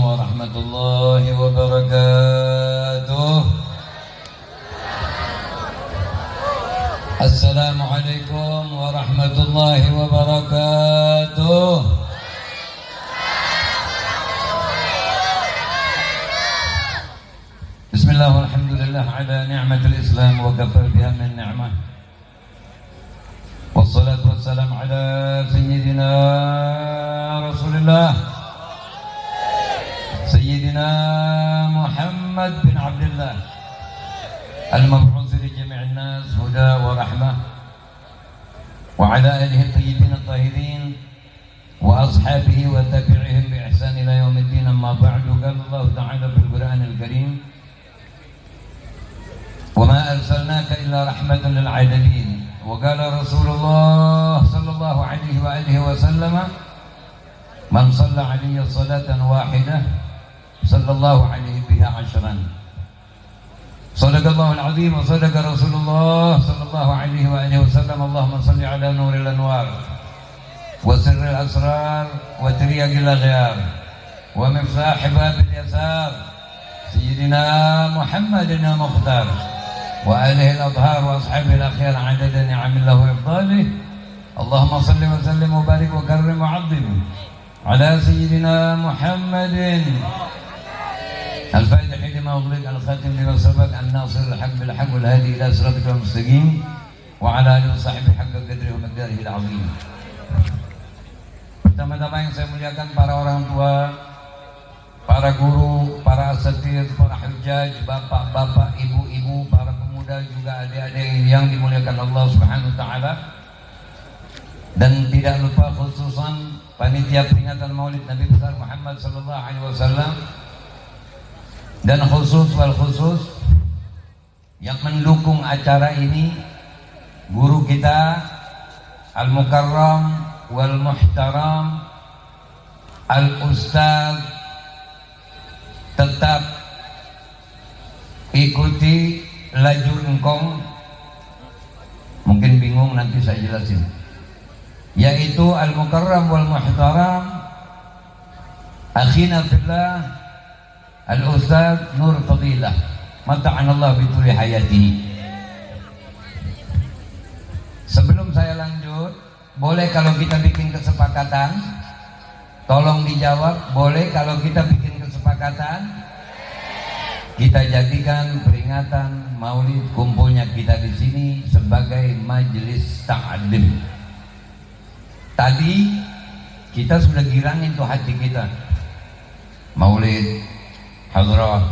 ورحمة الله وبركاته. السلام عليكم ورحمة الله وبركاته. بسم الله والحمد لله على نعمة الإسلام وكفى بها من نعمة، والصلاة والسلام على سيدنا رسول الله سيدنا محمد بن عبد الله المبعوث لجميع الناس هدى ورحمة، وعلى آله الطيبين الطاهرين وأصحابه وتابعهم بإحسان إلى يوم الدين. أما بعد، قال الله تعالى في القرآن الكريم: وما أرسلناك إلا رحمة للعالمين. وقال رسول الله صلى الله عليه وآله وسلم: من صلى علي صلاة واحدة صلى الله عليه بها 10. صدق الله العظيم وصدق رسول الله صلى الله عليه وآله وسلم. اللهم صل على نور الأنوار وسر الأسرار وترياق الأغيار ومفتاح باب اليسار سيدنا محمد المختار وآله الأطهار وأصحابه الأخيار عدد نعم الله وإفضاله. اللهم صل وسلم وبارك وكرم وعظم على سيدنا محمد الفاتح لما أغلق الخاتم لما سبق الناصر الحق بالحق والهادي إلى صراطك المستقيم وعلى آله وصحبه حق قدره ومقداره العظيم. Pertama-tama yang saya muliakan para orang tua, para guru, para asatidz, para hujjaj, bapak-bapak, ibu-ibu, para pemuda, juga adik-adik yang dimuliakan Allah Subhanahu wa taala. Dan tidak lupa khususan panitia peringatan Maulid Nabi besar Muhammad sallallahu alaihi wasallam, dan khusus wal khusus yang mendukung acara ini, guru kita Al-Mukarram wal Muhtaram Al-Ustaz. Tetap ikuti laju engkong, mungkin bingung nanti saya jelasin, yaitu Al-Mukarram wal Muhtaram akhina fillah Al-Ustaz Nur Fadilah mata'anallah bituli hayatihi. Sebelum saya lanjut, boleh kalau kita bikin kesepakatan, tolong dijawab. Boleh kalau kita bikin kesepakatan, kita jadikan peringatan Maulid kumpulnya kita di sini sebagai majelis ta'lim. Tadi kita sudah girangin tuh hati kita, Maulid, hadrah,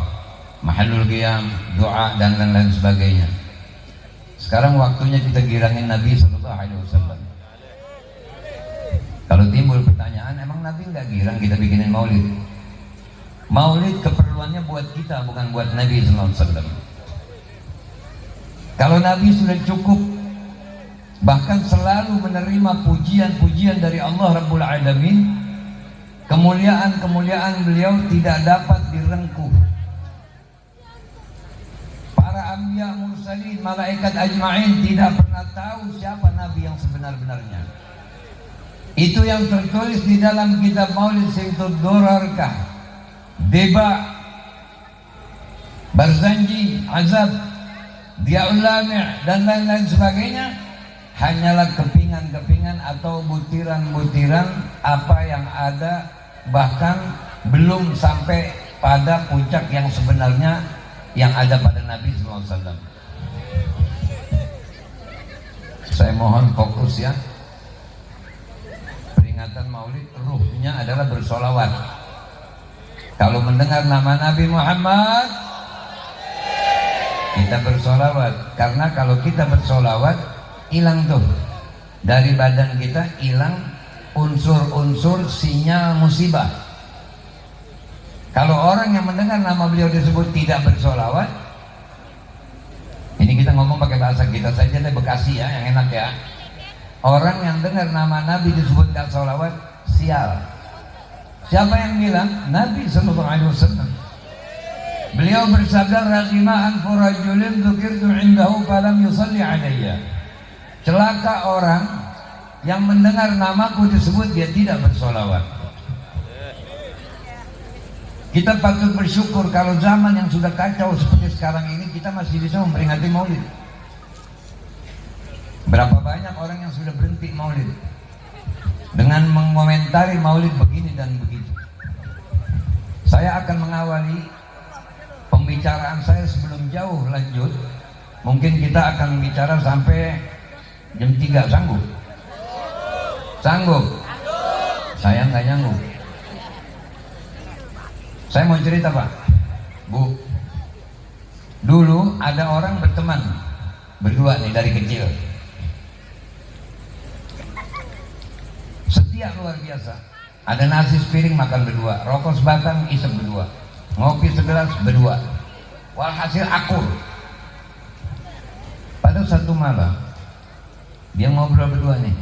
mahallul qiyam, doa dan lain-lain sebagainya. Sekarang waktunya kita girangin Nabi sallallahu alaihi wasallam. Kalau timbul pertanyaan, emang Nabi nggak girang kita bikinin Maulid? Maulid keperluannya buat kita, bukan buat Nabi sallallahu alaihi wasallam. Kalau Nabi sudah cukup, bahkan selalu menerima pujian-pujian dari Allah Rabbul Alamin, kemuliaan-kemuliaan beliau tidak dapat direngkuh. Para anbiya, mursalin, malaikat ajma'in tidak pernah tahu siapa Nabi yang sebenar-benarnya. Itu yang tertulis di dalam kitab Maulid Saitud Dorarkah, Deba, Barzanji, Azab, Dia'ul Lami' dan lain-lain sebagainya hanyalah kepingan-kepingan atau butiran-butiran apa yang ada, bahkan belum sampai pada puncak yang sebenarnya yang ada pada Nabi SAW. Saya mohon fokus ya. Peringatan Maulid ruhnya adalah bersolawat. Kalau mendengar nama Nabi Muhammad, kita bersolawat. Karena kalau kita bersolawat, hilang tuh dari badan kita, hilang unsur-unsur sinyal musibah. Kalau orang yang mendengar nama beliau disebut tidak bersolawat, ini kita ngomong pakai bahasa kita saja deh, Bekasi ya, yang enak ya. Orang yang dengar nama Nabi disebut gak solawat, sial. Siapa yang bilang? Nabi sallallahu alaihi wasallam. Beliau bersabda, "Raghima anfu rajulin dzukirtu 'indahu falam yusalli 'alayya." Celaka orang yang mendengar namaku disebut dia tidak bersolawat. Kita patut bersyukur kalau zaman yang sudah kacau seperti sekarang ini kita masih bisa memperingati Maulid. Berapa banyak orang yang sudah berhenti Maulid dengan mengomentari Maulid begini dan begitu. Saya akan mengawali pembicaraan saya sebelum jauh lanjut. Mungkin kita akan bicara sampai jam 3, sanggup? Sanggup? Saya nggak nyanggup. Saya mau cerita Pak, Bu. Dulu ada orang berteman berdua nih dari kecil, setia luar biasa. Ada nasi sepiring makan berdua, rokok sebatang isep berdua, ngopi segelas berdua, walhasil akur. Pada satu malam dia ngobrol berdua nih,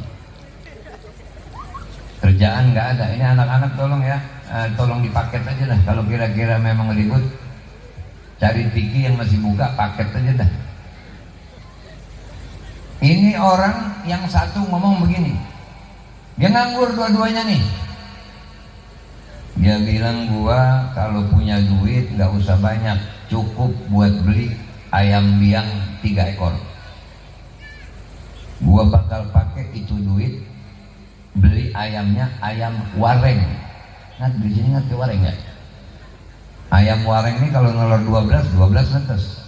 kerjaan nggak ada. Ini anak-anak tolong ya, tolong dipaket aja lah. Kalau kira-kira memang ribut, cari Tiki yang masih buka, paket aja dah. Ini orang yang satu ngomong begini, dia nganggur dua-duanya nih. Dia bilang, gua kalau punya duit nggak usah banyak, cukup buat beli ayam biang 3 ekor. Gua bakal pakai itu duit beli ayamnya ayam wareng. Di sini ngerti wareng ya? Ayam wareng ini kalau nelor 12 netes.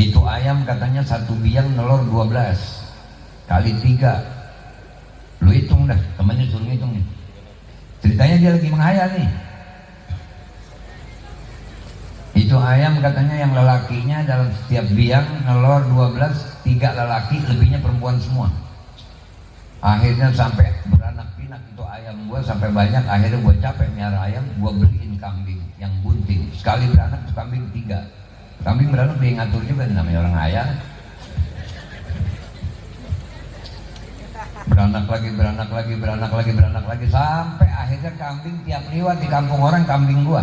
Itu ayam katanya satu biang nelor 12 kali 3. Lu hitung dah, temannya suruh hitung nih. Ceritanya dia lagi menghayal nih. Itu ayam katanya yang lelakinya dalam setiap biang nelor 12, 3 lelaki, lebihnya perempuan semua. Akhirnya sampai beranak pinak itu ayam gua sampai banyak. Akhirnya gua capek miara ayam, gua beliin kambing yang bunting. Sekali beranak tuh kambing 3. Kambing beranak dia ngatur juga, namanya orang kaya. Beranak lagi sampai akhirnya kambing tiap lewat di kampung orang kambing gua.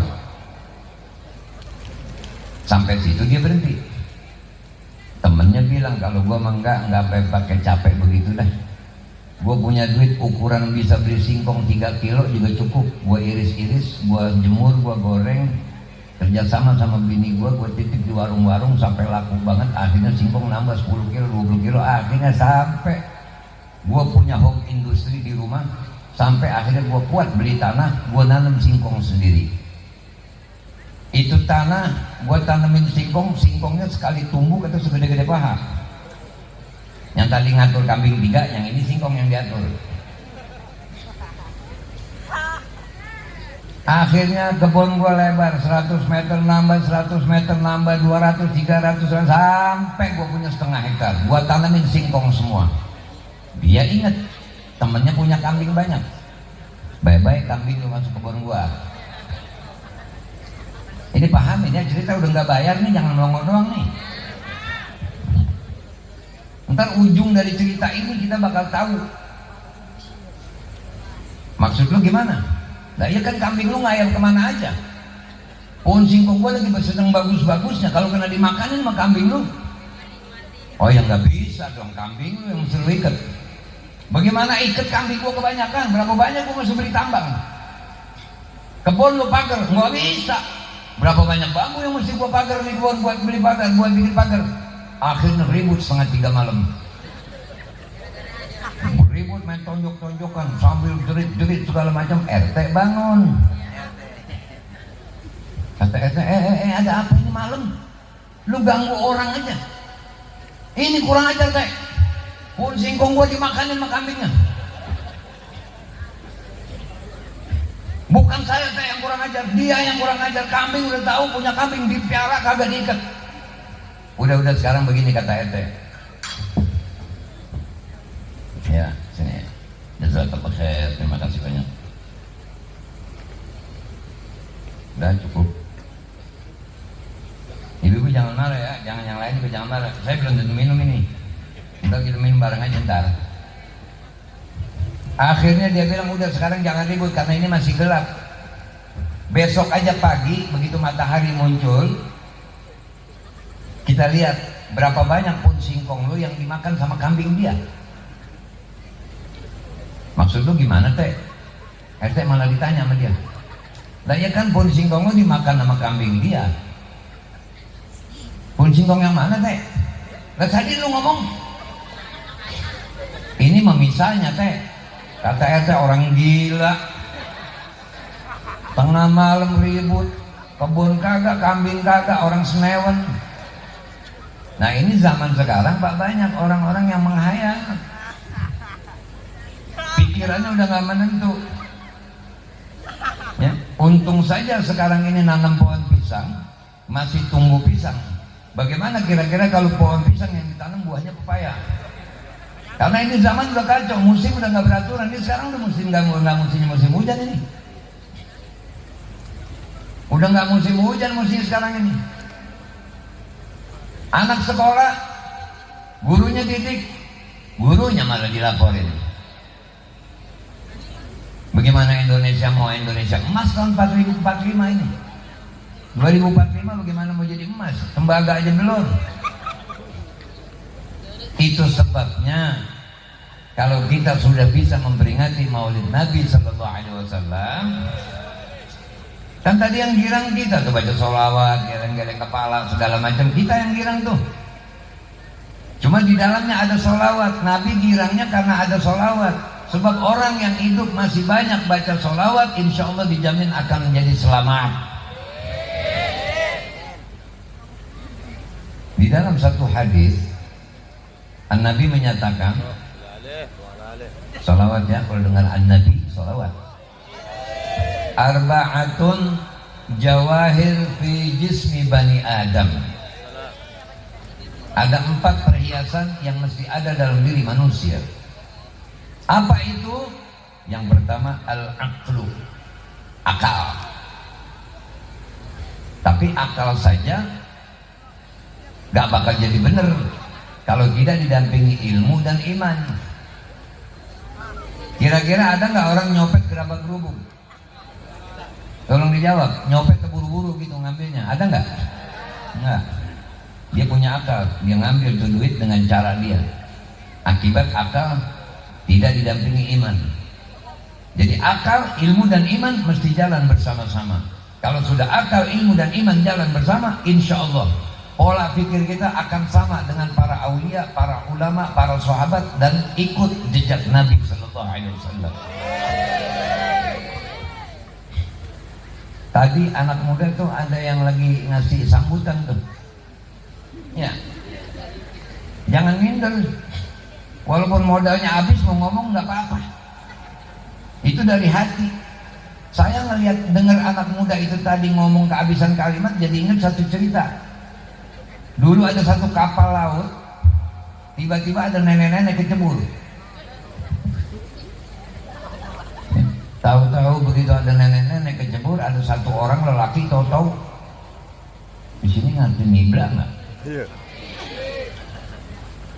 Sampai situ dia berhenti. Temennya bilang, kalau gua mah enggak pakai capek begitu dah. Gue punya duit ukuran bisa beli singkong 3 kilo juga cukup. Gue iris-iris, gue jemur, gue goreng, kerjasama sama bini gue titip di warung-warung sampai laku banget. Akhirnya singkong nambah 10 kilo, 20 kilo. Akhirnya sampai gue punya home industri di rumah. Sampai akhirnya gue kuat beli tanah, gue nanam singkong sendiri. Itu tanah gue tanemin singkong, singkongnya sekali tumbuh kata segede-gede paha. Yang tadi ngatur kambing 3, yang ini singkong yang diatur. Akhirnya kebun gua lebar 100 meter nambah 100 meter nambah 200, 300 sampai gua punya 1/2 hektar. Gua tanamin singkong semua. Dia inget temennya punya kambing banyak. Bye-bye kambing lu masuk kebun gua. Ini pahamin ya, cerita udah nggak bayar nih, jangan nongol doang nih. Ntar ujung dari cerita ini kita bakal tahu. Maksud lu gimana? Nah iya kan kambing lu ngayal kemana aja. Pohon singkong gua lagi sedang bagus-bagusnya, kalau kena dimakanin sama kambing lu. Oh ya nggak bisa dong, kambing lu yang mesti lu ikat. Bagaimana ikat kambing gua kebanyakan? Berapa banyak gua mesti beli tambang? Kebun lu pagar, nggak bisa. Berapa banyak bambu yang mesti gua pagar di kebun buat beli pagar, buat bikin pagar. Akhirnya ribut 2:30 malam. Ribut main tonjok-tonjokan sambil jerit-jerit segala macam. RT bangun. Kata RT, ada apa ini malam? Lu ganggu orang aja. Ini kurang ajar teh. Pohon singkong gua dimakanin sama kambingnya. Bukan saya teh yang kurang ajar, dia yang kurang ajar. Kambing udah tahu punya kambing dipiara kagak diikat. Udah sekarang begini kata RT. Ya, sini. Jazakallah khair, terima kasih banyak. Udah cukup. Ibu-ibu jangan marah ya, jangan yang lain juga jangan marah. Saya belum tentu minum ini. Kita minum bareng aja ntar. Akhirnya dia bilang udah sekarang jangan ribut karena ini masih gelap. Besok aja pagi begitu matahari muncul, kita lihat berapa banyak pohon singkong lu yang dimakan sama kambing dia. Maksud lu gimana teh? RT malah ditanya sama dia. Lah ya kan pun singkong lu dimakan sama kambing dia. Pun singkong yang mana teh? Lah tadi lu ngomong ini misalnya teh, kata RT orang gila, tengah malam ribut, kebun kagak, kambing kagak, orang senewen. Nah ini zaman sekarang Pak, banyak orang-orang yang menghayal, pikirannya udah gak menentu ya. Untung saja sekarang ini nanam pohon pisang, masih tumbuh pisang. Bagaimana kira-kira kalau pohon pisang yang ditanam buahnya pepaya? Karena ini zaman udah kacau, musim udah gak beraturan. Ini sekarang udah musim musim hujan ini. Udah gak musim hujan musim sekarang ini. Anak sekolah, gurunya didik, gurunya malah dilaporin. Bagaimana Indonesia mau Indonesia emas tahun 4045 ini? 2045 bagaimana mau jadi emas? Tembaga aja belum. Itu sebabnya kalau kita sudah bisa memperingati Maulid Nabi Sallallahu Alaihi Wasallam, kan tadi yang girang kita tuh baca sholawat, geleng-geleng kepala segala macam, kita yang girang tuh. Cuma di dalamnya ada sholawat. Nabi girangnya karena ada sholawat. Sebab orang yang hidup masih banyak baca sholawat, insya Allah dijamin akan menjadi selamat. Di dalam satu hadis, An-Nabi menyatakan, sholawat ya, kalau dengar An-Nabi, sholawat. Arba'atun jawahir fi jismi bani Adam. Ada 4 perhiasan yang mesti ada dalam diri manusia. Apa itu? Yang pertama al-aqlu, akal. Tapi akal saja gak bakal jadi benar kalau tidak didampingi ilmu dan iman. Kira-kira ada gak orang nyopet gerabak kerubung? Tolong dijawab, nyopet keburu-buru gitu ngambilnya, ada nggak? Nggak. Dia punya akal, dia ngambil tuh duit dengan cara dia. Akibat akal tidak didampingi iman. Jadi akal, ilmu dan iman mesti jalan bersama-sama. Kalau sudah akal, ilmu dan iman jalan bersama, insya Allah pola pikir kita akan sama dengan para aulia, para ulama, para sahabat, dan ikut jejak Nabi Sallallahu Alaihi Wasallam. Tadi anak muda tuh ada yang lagi ngasih sambutan tuh. Ya. Jangan minder. Walaupun modalnya habis mau ngomong nggak apa-apa. Itu dari hati. Saya ngelihat dengar anak muda itu tadi ngomong kehabisan kalimat, jadi ingat satu cerita. Dulu ada satu kapal laut, tiba-tiba ada nenek-nenek kecebur. Tahu-tahu begitu ada nenek-nenek kecebur, ada satu orang lelaki tahu-tahu di sini ngerti nibla nggak? Iya.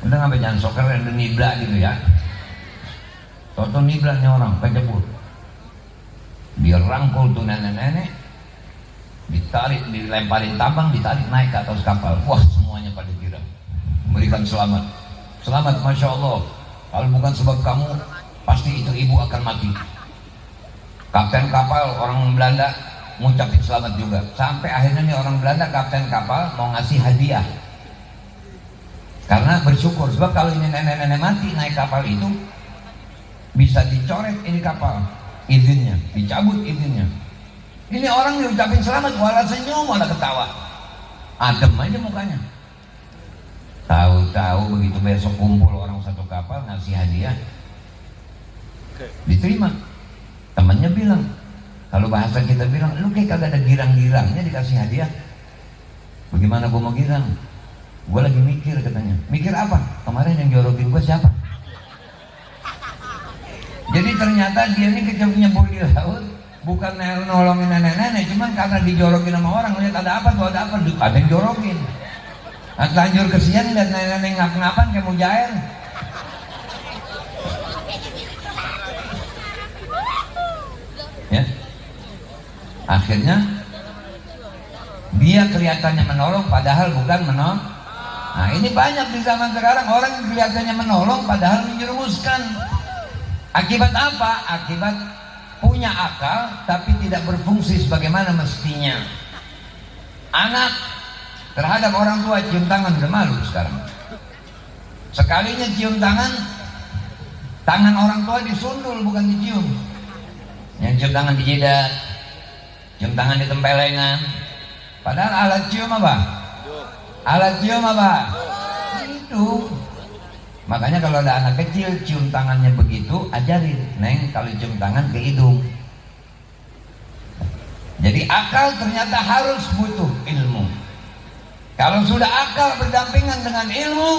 Udah nggak jangan sok keren ada nibla gitu ya. Tahu-tahu niblanya orang kecebur. Dia rangkul tuh nenek-nenek, ditarik, dilemparin tambang, ditarik naik ke atas kapal. Wah, semuanya pada girang, memberikan selamat. Selamat, masya Allah. Kalau bukan sebab kamu, pasti itu ibu akan mati. Kapten kapal orang Belanda ngucapin selamat juga. Sampai akhirnya nih orang Belanda, kapten kapal mau ngasih hadiah karena bersyukur. Sebab kalau ini nenek-nenek mati naik kapal itu bisa dicoret ini kapal izinnya, dicabut izinnya. Ini orang diucapin selamat, wala senyum, wala ketawa, adem aja mukanya. Tahu-tahu begitu besok kumpul orang satu kapal ngasih hadiah, diterima. Temannya bilang, kalau bahasa kita bilang, lu kayak kagak ada girang-girangnya dikasih hadiah. Bagaimana gua mau girang? Gua lagi mikir katanya. Mikir apa? Kemarin yang jorokin gua siapa? Jadi ternyata dia ini nyebur di laut, bukan nolongin nenek-nenek, cuman karena dijorokin sama orang, lihat ada apa tuh, ada yang jorokin. Nah, lanjut kesian lihat nenek-nenek ngap-ngapan kayak mau jair. Ya. Akhirnya dia kelihatannya menolong padahal bukan menolong. Nah, ini banyak di zaman sekarang orang yang kelihatannya menolong padahal menjerumuskan. Akibat apa? Akibat punya akal tapi tidak berfungsi sebagaimana mestinya. Anak terhadap orang tua cium tangan udah malu sekarang. Sekalinya cium tangan, tangan orang tua disundul bukan dicium. Yang cium tangan di jidat, cium tangan di tempelengan. Padahal alat cium apa? Alat cium apa? Hidung. Makanya kalau ada anak kecil cium tangannya begitu, ajarin, Neng, kalau cium tangan ke hidung. Jadi akal ternyata harus butuh ilmu. Kalau sudah akal berdampingan dengan ilmu,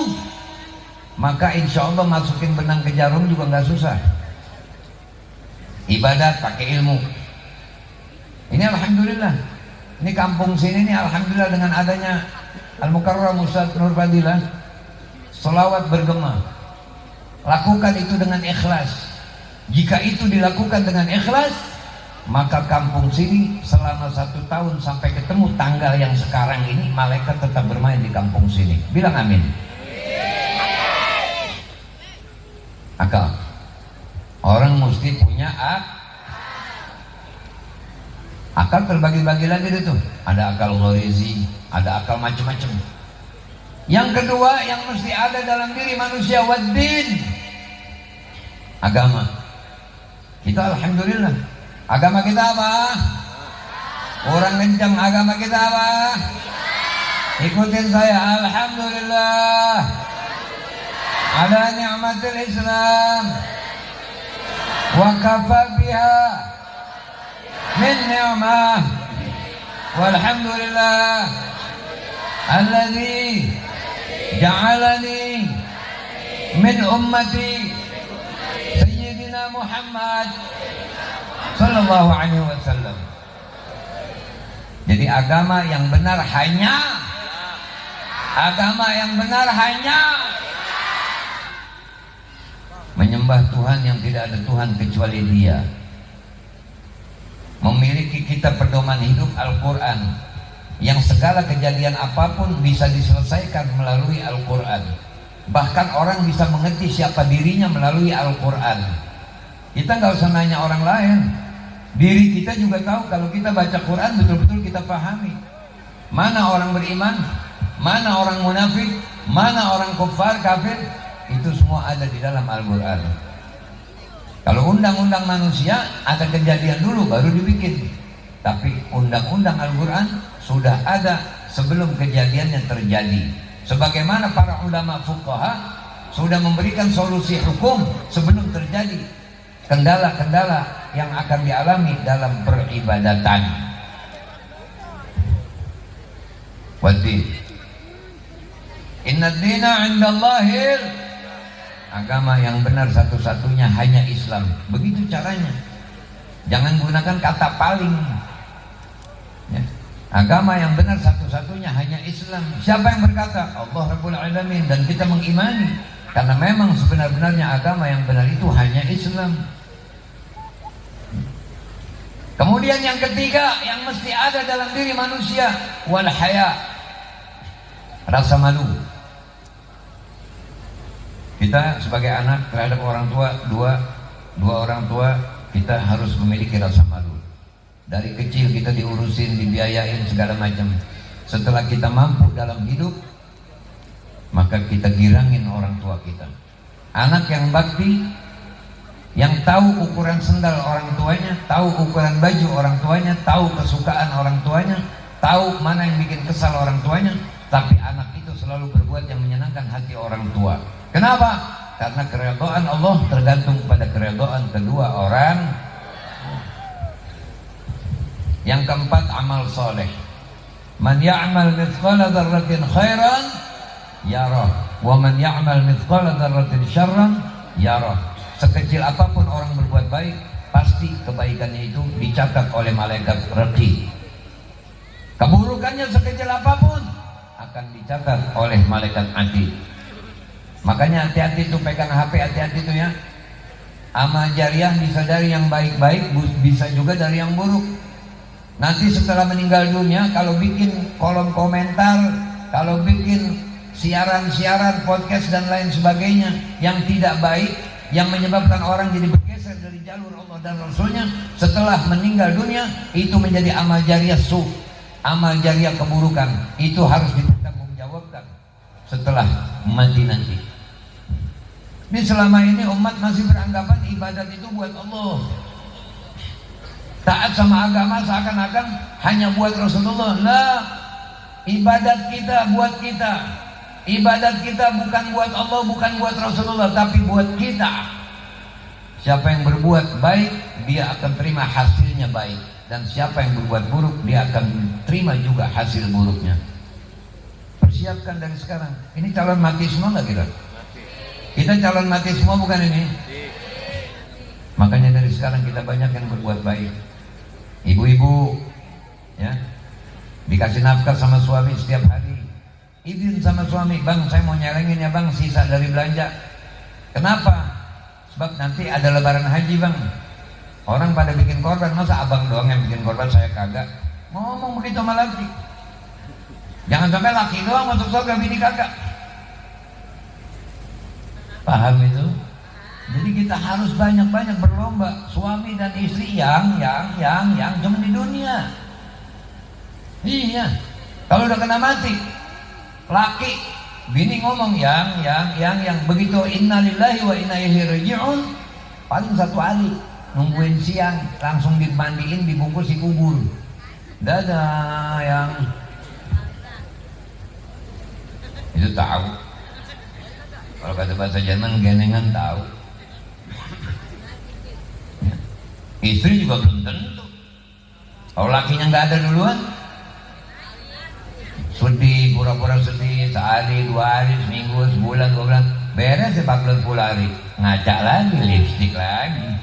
maka insya Allah masukin benang ke jarum juga nggak susah. Ibadat pakai ilmu. Ini alhamdulillah. Ini kampung sini nih alhamdulillah dengan adanya Al-Mukarram Ustaz Nur Fadilah, selawat bergema. Lakukan itu dengan ikhlas. Jika itu dilakukan dengan ikhlas, maka kampung sini selama 1 tahun sampai ketemu tanggal yang sekarang ini, malaikat tetap bermain di kampung sini. Bilang amin. Akal. Orang mesti punya akal terbagi-bagi lagi itu. Ada akal ghorizi, ada akal macam-macam. Yang kedua yang mesti ada dalam diri manusia, waddin, agama. Kita alhamdulillah. Agama kita apa? Orang kencang, agama kita apa? Ikutin saya, alhamdulillah. Ala ni'matil Islam wa kafa biha min ni'mah walhamdulillah alladzi ja'alani min ummati Sayyidina Muhammad sallallahu alaihi wasallam. Jadi agama yang benar hanya menyembah Tuhan yang tidak ada Tuhan kecuali Dia. Memiliki kita pedoman hidup Al-Quran, yang segala kejadian apapun bisa diselesaikan melalui Al-Quran. Bahkan orang bisa mengerti siapa dirinya melalui Al-Quran. Kita nggak usah nanya orang lain, diri kita juga tahu. Kalau kita baca Quran betul-betul kita pahami mana orang beriman, mana orang munafik, mana orang kufar, kafir. Itu semua ada di dalam Al-Quran. Kalau undang-undang manusia ada kejadian dulu baru dibikin, tapi undang-undang Al-Quran sudah ada sebelum kejadiannya terjadi. Sebagaimana para ulama fuqaha sudah memberikan solusi hukum sebelum terjadi kendala-kendala yang akan dialami dalam peribadatan. Waddi inna dina indallahil, agama yang benar satu-satunya hanya Islam. Begitu caranya. Jangan gunakan kata paling ya. Agama yang benar satu-satunya hanya Islam. Siapa yang berkata? Allah Rabbul Alamin. Dan kita mengimani, karena memang sebenar-benarnya agama yang benar itu hanya Islam. Kemudian yang ketiga yang mesti ada dalam diri manusia, wal haya, rasa malu. Kita sebagai anak terhadap orang tua, dua orang tua, kita harus memiliki rasa malu. Dari kecil kita diurusin, dibiayain segala macam. Setelah kita mampu dalam hidup, maka kita girangin orang tua kita. Anak yang bakti, yang tahu ukuran sendal orang tuanya, tahu ukuran baju orang tuanya, tahu kesukaan orang tuanya, tahu mana yang bikin kesal orang tuanya, tapi anak itu selalu berbuat yang menyenangkan hati orang tua. Kenapa? Karena keridhaan Allah tergantung pada keridhaan kedua orang. Yang keempat, amal soleh. Man ya'mal mithqala dzarratin khairan yarah, wa man ya'mal mithqala dzarratin syarran yarah. Sekecil apapun orang berbuat baik, pasti kebaikannya itu dicatat oleh malaikat raqib. Keburukannya sekecil apapun akan dicatat oleh malaikat atid. Makanya hati-hati tuh pegang HP, hati-hati tuh ya. Amal jariah bisa dari yang baik-baik, bisa juga dari yang buruk. Nanti setelah meninggal dunia, kalau bikin kolom komentar, kalau bikin siaran-siaran, podcast dan lain sebagainya yang tidak baik, yang menyebabkan orang jadi bergeser dari jalur Allah dan Rasulnya setelah meninggal dunia, itu menjadi amal jariah amal jariah keburukan, itu harus dipertanggungjawabkan setelah mati nanti. Ini selama ini umat masih beranggapan ibadat itu buat Allah, taat sama agama seakan-akan hanya buat Rasulullah. Lah, ibadat kita buat kita, ibadat kita bukan buat Allah, bukan buat Rasulullah, tapi buat kita. Siapa yang berbuat baik, dia akan terima hasilnya baik, dan siapa yang berbuat buruk, dia akan terima juga hasil buruknya. Persiapkan dari sekarang. Ini calon mati semua nggak kita? Kita calon mati semua bukan ini? Makanya dari sekarang kita banyak yang berbuat baik. Ibu-ibu, ya, dikasih nafkah sama suami setiap hari. Izin sama suami, bang, saya mau nyelengin ya bang, sisa dari belanja. Kenapa? Sebab nanti ada lebaran haji bang. Orang pada bikin korban, masa abang doang yang bikin korban, saya kagak. Ngomong begitu sama laki. Jangan sampai laki doang masuk surga, bini kagak. Paham itu? Jadi kita harus banyak-banyak berlomba, suami dan istri yang cuma di dunia. Iya. Kalau udah kena mati, laki, bini ngomong yang begitu innalillahi wa inna ilaihi raji'un, paling satu hari nungguin siang, langsung dimandiin, dibungkus, dikubur. Dadah yang itu tahu. Kalau kata bahasa Jerman, genengan tahu. Ya. Istri juga belum tentu. Kalau lakinya nggak ada duluan, sedih, pura-pura sedih, sehari, 2 hari, seminggu, sebulan, 2 bulan, beres 40 hari, ngacak lagi, lipstick lagi.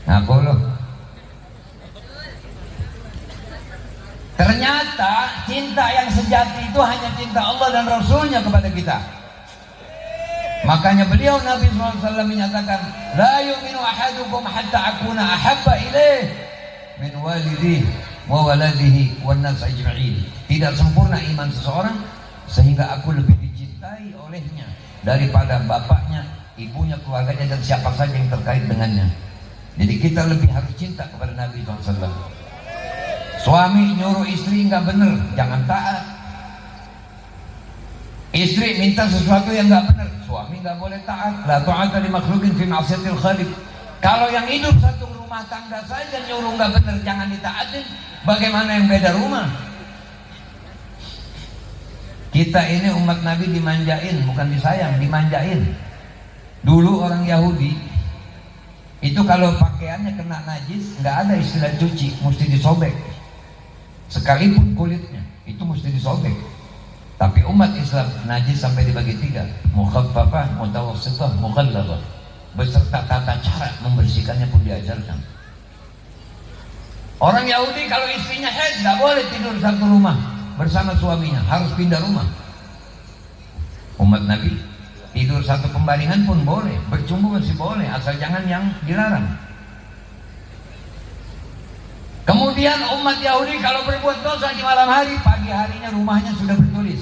Ngaku loh. Ternyata cinta yang sejati itu hanya cinta Allah dan Rasulnya kepada kita. Makanya beliau Nabi SAW menyatakan, la yu'minu ahadukum hatta akuna ahabba ilaih min walidihi wa waladihi wan nas ajma'in. Tidak sempurna iman seseorang sehingga aku lebih dicintai olehnya daripada bapaknya, ibunya, keluarganya, dan siapa saja yang terkait dengannya. Jadi kita lebih harus cinta kepada Nabi SAW. Suami nyuruh istri nggak bener, jangan taat. Istri minta sesuatu yang nggak benar, suami nggak boleh taat. La ta'ata li makhluqin fi ma'siyatil khaliq. Kalau yang hidup satu rumah tangga saja nyuruh nggak benar, jangan ditaatin. Bagaimana yang beda rumah? Kita ini umat Nabi dimanjain, bukan disayang, dimanjain. Dulu orang Yahudi itu kalau pakaiannya kena najis, nggak ada istilah cuci, mesti disobek. Sekalipun kulitnya itu mesti disobek. Tapi umat Islam najis sampai dibagi 3, mukhaffafah, mutawassithah, mughallazah. Beserta tata cara membersihkannya pun diajarkan. Orang Yahudi kalau istrinya haid nggak boleh tidur satu rumah bersama suaminya, harus pindah rumah. Umat Nabi tidur satu pembaringan pun boleh, bercumbu masih boleh, asal jangan yang dilarang. Kemudian umat Yahudi kalau berbuat dosa di malam hari, pagi harinya rumahnya sudah bertulis,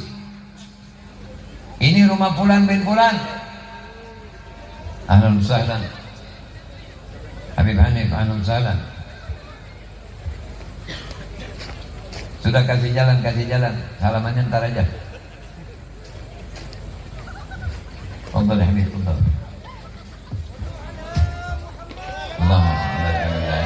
ini rumah fulan bin fulan. Ahlan sahlan Habib Hanif, ahlan sahlan. Sudah kasih jalan, salamannya ntar aja. Fadhal ya Habib, fadhal. Allahumma salli ala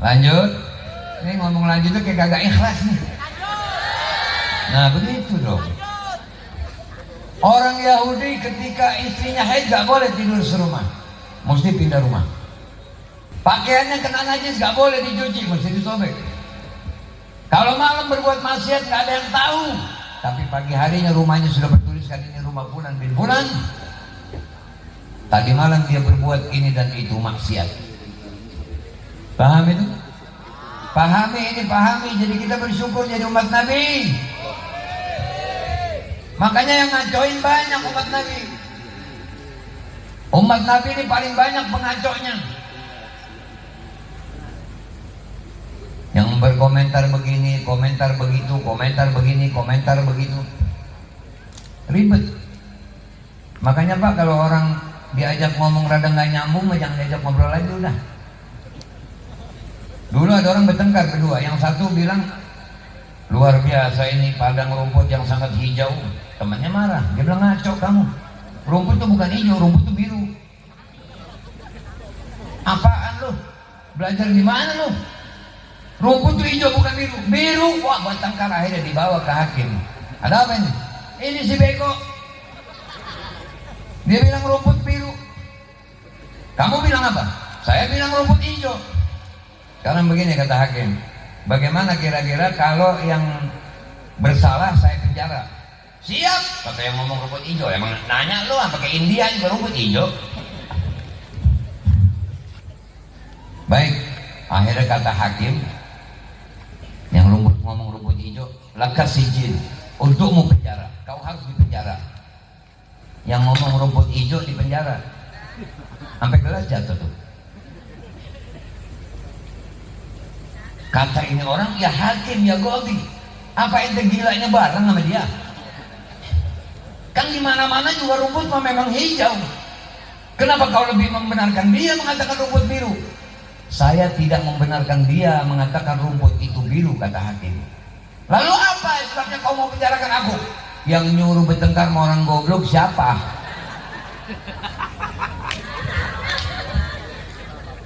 lanjut. Ini ngomong lanjut tuh kayak kagak ikhlas nih. Nah begitu dong. Orang Yahudi ketika istrinya haid gak boleh tidur serumah, mesti pindah rumah. Pakaiannya kena najis gak boleh dicuci, mesti disobek. Kalau malam berbuat maksiat gak ada yang tahu, tapi pagi harinya rumahnya sudah bertuliskan ini rumah fulan bin fulan. Tadi malam dia berbuat ini dan itu maksiat. Paham itu? Pahami ini, pahami. Jadi kita bersyukur jadi umat Nabi. Makanya yang ngacoin banyak umat Nabi. Umat Nabi ini paling banyak pengaconya. Yang berkomentar begini, komentar begitu, komentar begini, komentar begitu. Ribet. Makanya Pak, kalau orang diajak ngomong rada nggak nyambung, jangan diajak ngobrol lagi udah. Dulu ada orang bertengkar berdua, yang satu bilang luar biasa ini padang rumput yang sangat hijau. Temannya marah, dia bilang ngaco kamu. Rumput itu bukan hijau, rumput itu biru. Apaan lu? Belajar di mana lu? Rumput itu hijau bukan biru. Biru, wah bertengkar, akhirnya dibawa ke hakim. Ada apa ini? Ini si beko. Dia bilang rumput biru. Kamu bilang apa? Saya bilang rumput hijau. Sekarang begini kata hakim, bagaimana kira-kira kalau yang bersalah saya penjara? Siap, kata yang ngomong rumput hijau. Emang nanya lu apa ke India juga rumput hijau? Baik, akhirnya kata hakim, yang ngomong rumput hijau, lakas sijin, untukmu penjara, kau harus dipenjara. Yang ngomong rumput hijau dipenjara, sampai gelas jatuh tuh. Kata ini orang, ya hakim, ya godi, apa ente gilanya bareng sama dia? Kan di mana-mana juga rumput memang hijau. Kenapa kau lebih membenarkan dia mengatakan rumput biru? Saya tidak membenarkan dia mengatakan rumput itu biru, kata hakim. Lalu apa sebabnya kau mau penjarakan aku? Yang nyuruh bertengkar sama orang goblok siapa?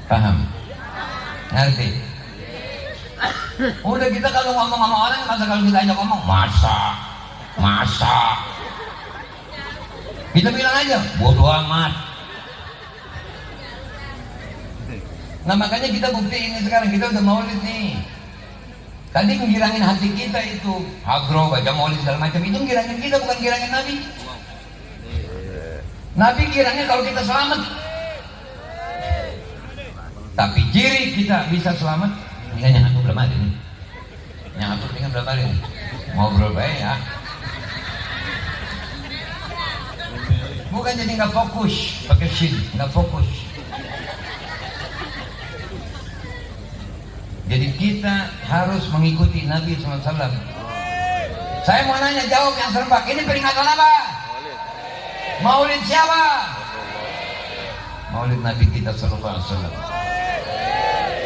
Paham? Ngerti? Udah kita kalau ngomong sama orang, masa kalau kita ajak ngomong masa kita bilang aja bodo amat. Nah makanya kita buktiin ini sekarang, kita udah maulid nih. Tadi menggirangin hati kita itu hadro, baca maulid segala macam, itu menggirangin kita, bukan girangin Nabi. Nabi girangnya kalau kita selamat, tapi ciri kita bisa selamat. Ini kan yang aku belum ada nih. Yang aku tinggal berapa kali nih? Ngobrol baik ya. Bukan jadi nggak fokus, pakai shin, nggak fokus. Jadi kita harus mengikuti Nabi SAW. Saya mau nanya, jawab yang serempak. Ini peringatan apa? Maulid siapa? Maulid Nabi kita SAW.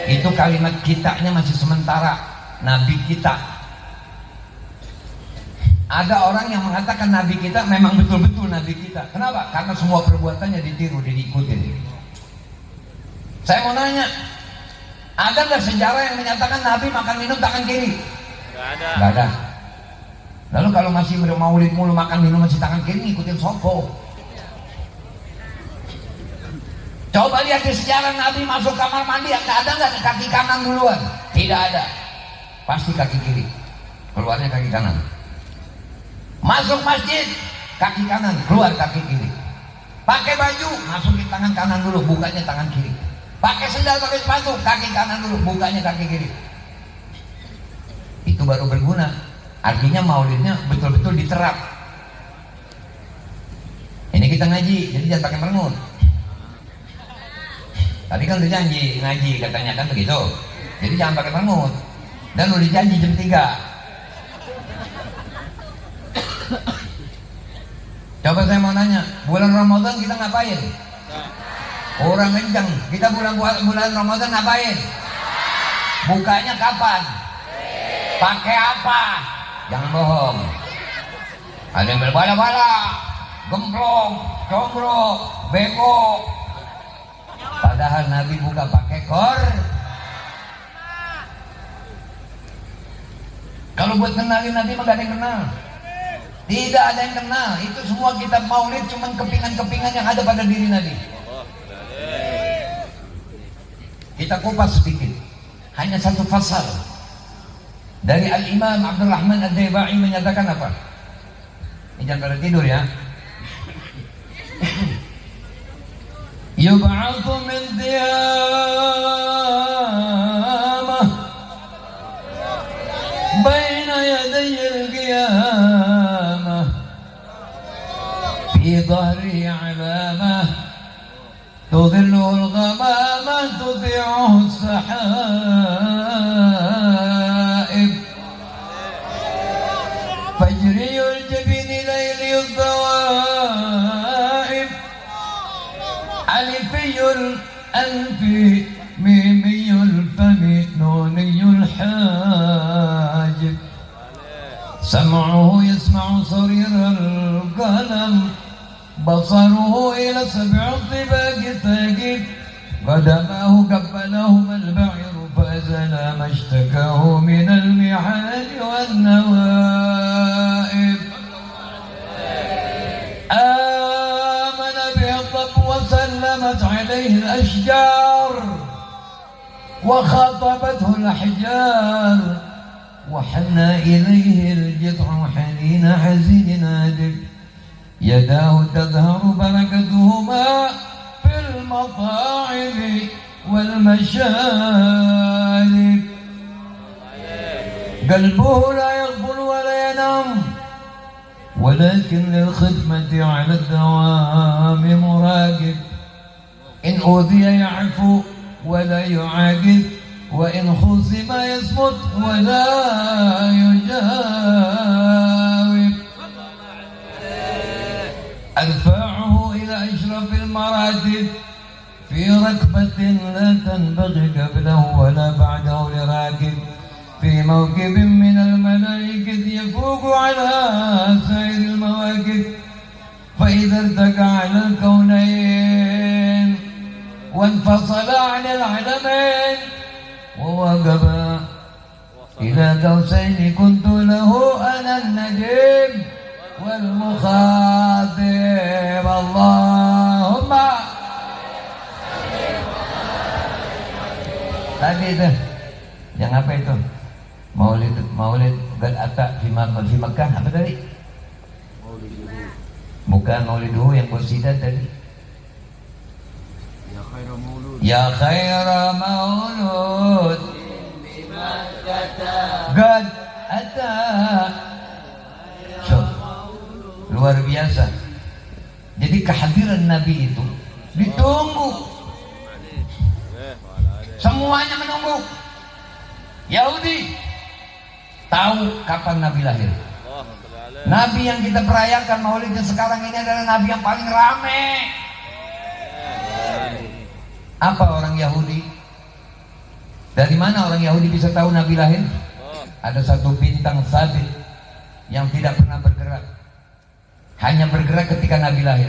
Itu kalimat kitanya masih sementara. Nabi kita. Ada orang yang mengatakan Nabi kita memang betul-betul Nabi kita. Kenapa? Karena semua perbuatannya ditiru, diikutin. Saya mau nanya, ada nggak sejarah yang menyatakan Nabi makan minum tangan kiri? Nggak ada. Nggak ada. Lalu kalau masih bermaulid mulu makan minum masih tangan kiri, ngikutin sopo. Coba lihat di sejarah Nabi masuk kamar mandi, ada nggak kaki kanan duluan? Tidak ada. Pasti kaki kiri. Keluarnya kaki kanan. Masuk masjid, kaki kanan, keluar kaki kiri. Pakai baju, masukin tangan kanan dulu, bukanya tangan kiri. Pakai sendal, pakai sepatu, kaki kanan dulu, bukanya kaki kiri. Itu baru berguna. Artinya maulidnya betul-betul diterap. Ini kita ngaji, jadi jangan pakai merengut. Tadi kan udah janji ngaji, katanya kan begitu. Jadi jangan pakai merengut. Dan udah janji jam 3. Coba saya mau nanya, bulan Ramadan kita ngapain? Orang kencang, kita bulan Ramadan ngapain? Bukanya kapan? Pakai apa? Jangan bohong. Ada yang berbala-bala, gemplong, combro, beko. Padahal Nabi buka pakai kor. Kalau buat kenalin Nabi mah gak ada yang kenal. Tidak ada yang kenal. Itu semua kitab maulid cuman kepingan-kepingan yang ada pada diri Nabi. Kita kupas sedikit. Hanya satu pasal dari Al-Imam Abdurrahman Ad-Daibai menyatakan apa? Ini jangan pada tidur ya. Yub'atsu min qiyamah baina yaday al-qiyamah fi dhahri 'alamah تظله الغمامة تطيعه السحائب فجري الجبين ليلي الضوائب علفي الأنف ميمي الفم نوني الحاجب سمعه يسمع صرير القلم بصره إلى سبع الطباق ثاقب قدماه قبلهما البعير فأزل ما اشتكاه من المعاد والنوائب آمن به الطب وسلمت عليه الأشجار وخاطبته الأحجار وحن إليه الجذع حنين حزين نادر يداه تظهر بركتهما في المطاعم والمشارب قلبه لا يغفل ولا ينام ولكن للخدمة على الدوام مراقب إن أوذي يعفو ولا يعاقب وإن خصم يصمت ولا يجاوب أرفعه إلى أشرف المراتب في ركبة لا تنبغي قبله ولا بعده لراكب في موكب من الملائكة يفوق على سائر المواكب فإذا ارتقى على الكونين وانفصل عن العالمين ووقف إلى قوسين كنت له أنا النجيب والمخاطب اللهم tadi itu yang apa itu maulid gad atta fi Makkah apa tadi bukan mauliduhu yang qasidah tadi ya khaira maulud gad atta luar biasa. Jadi kehadiran Nabi itu ditunggu, semuanya menunggu. Yahudi tahu kapan Nabi lahir. Nabi yang kita perayakan maulidnya sekarang ini adalah Nabi yang paling rame. Apa orang Yahudi? Dari mana orang Yahudi bisa tahu Nabi lahir? Ada satu bintang sabit yang tidak pernah bergerak, hanya bergerak ketika Nabi lahir.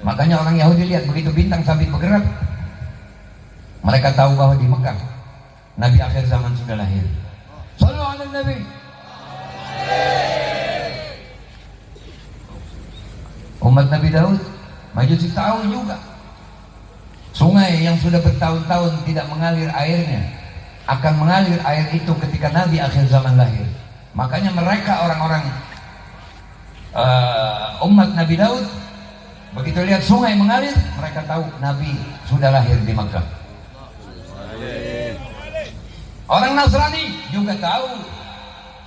Makanya orang Yahudi lihat begitu bintang sabit bergerak, mereka tahu bahwa di Mekah Nabi akhir zaman sudah lahir. Sallallahu alaihi Nabi. Umat Nabi Daud, Majusi tahu juga. Sungai yang sudah bertahun-tahun tidak mengalir airnya akan mengalir air itu ketika Nabi akhir zaman lahir. Makanya mereka orang-orang umat Nabi Daud begitu lihat sungai mengalir, mereka tahu Nabi sudah lahir di Makkah. Orang Nasrani juga tahu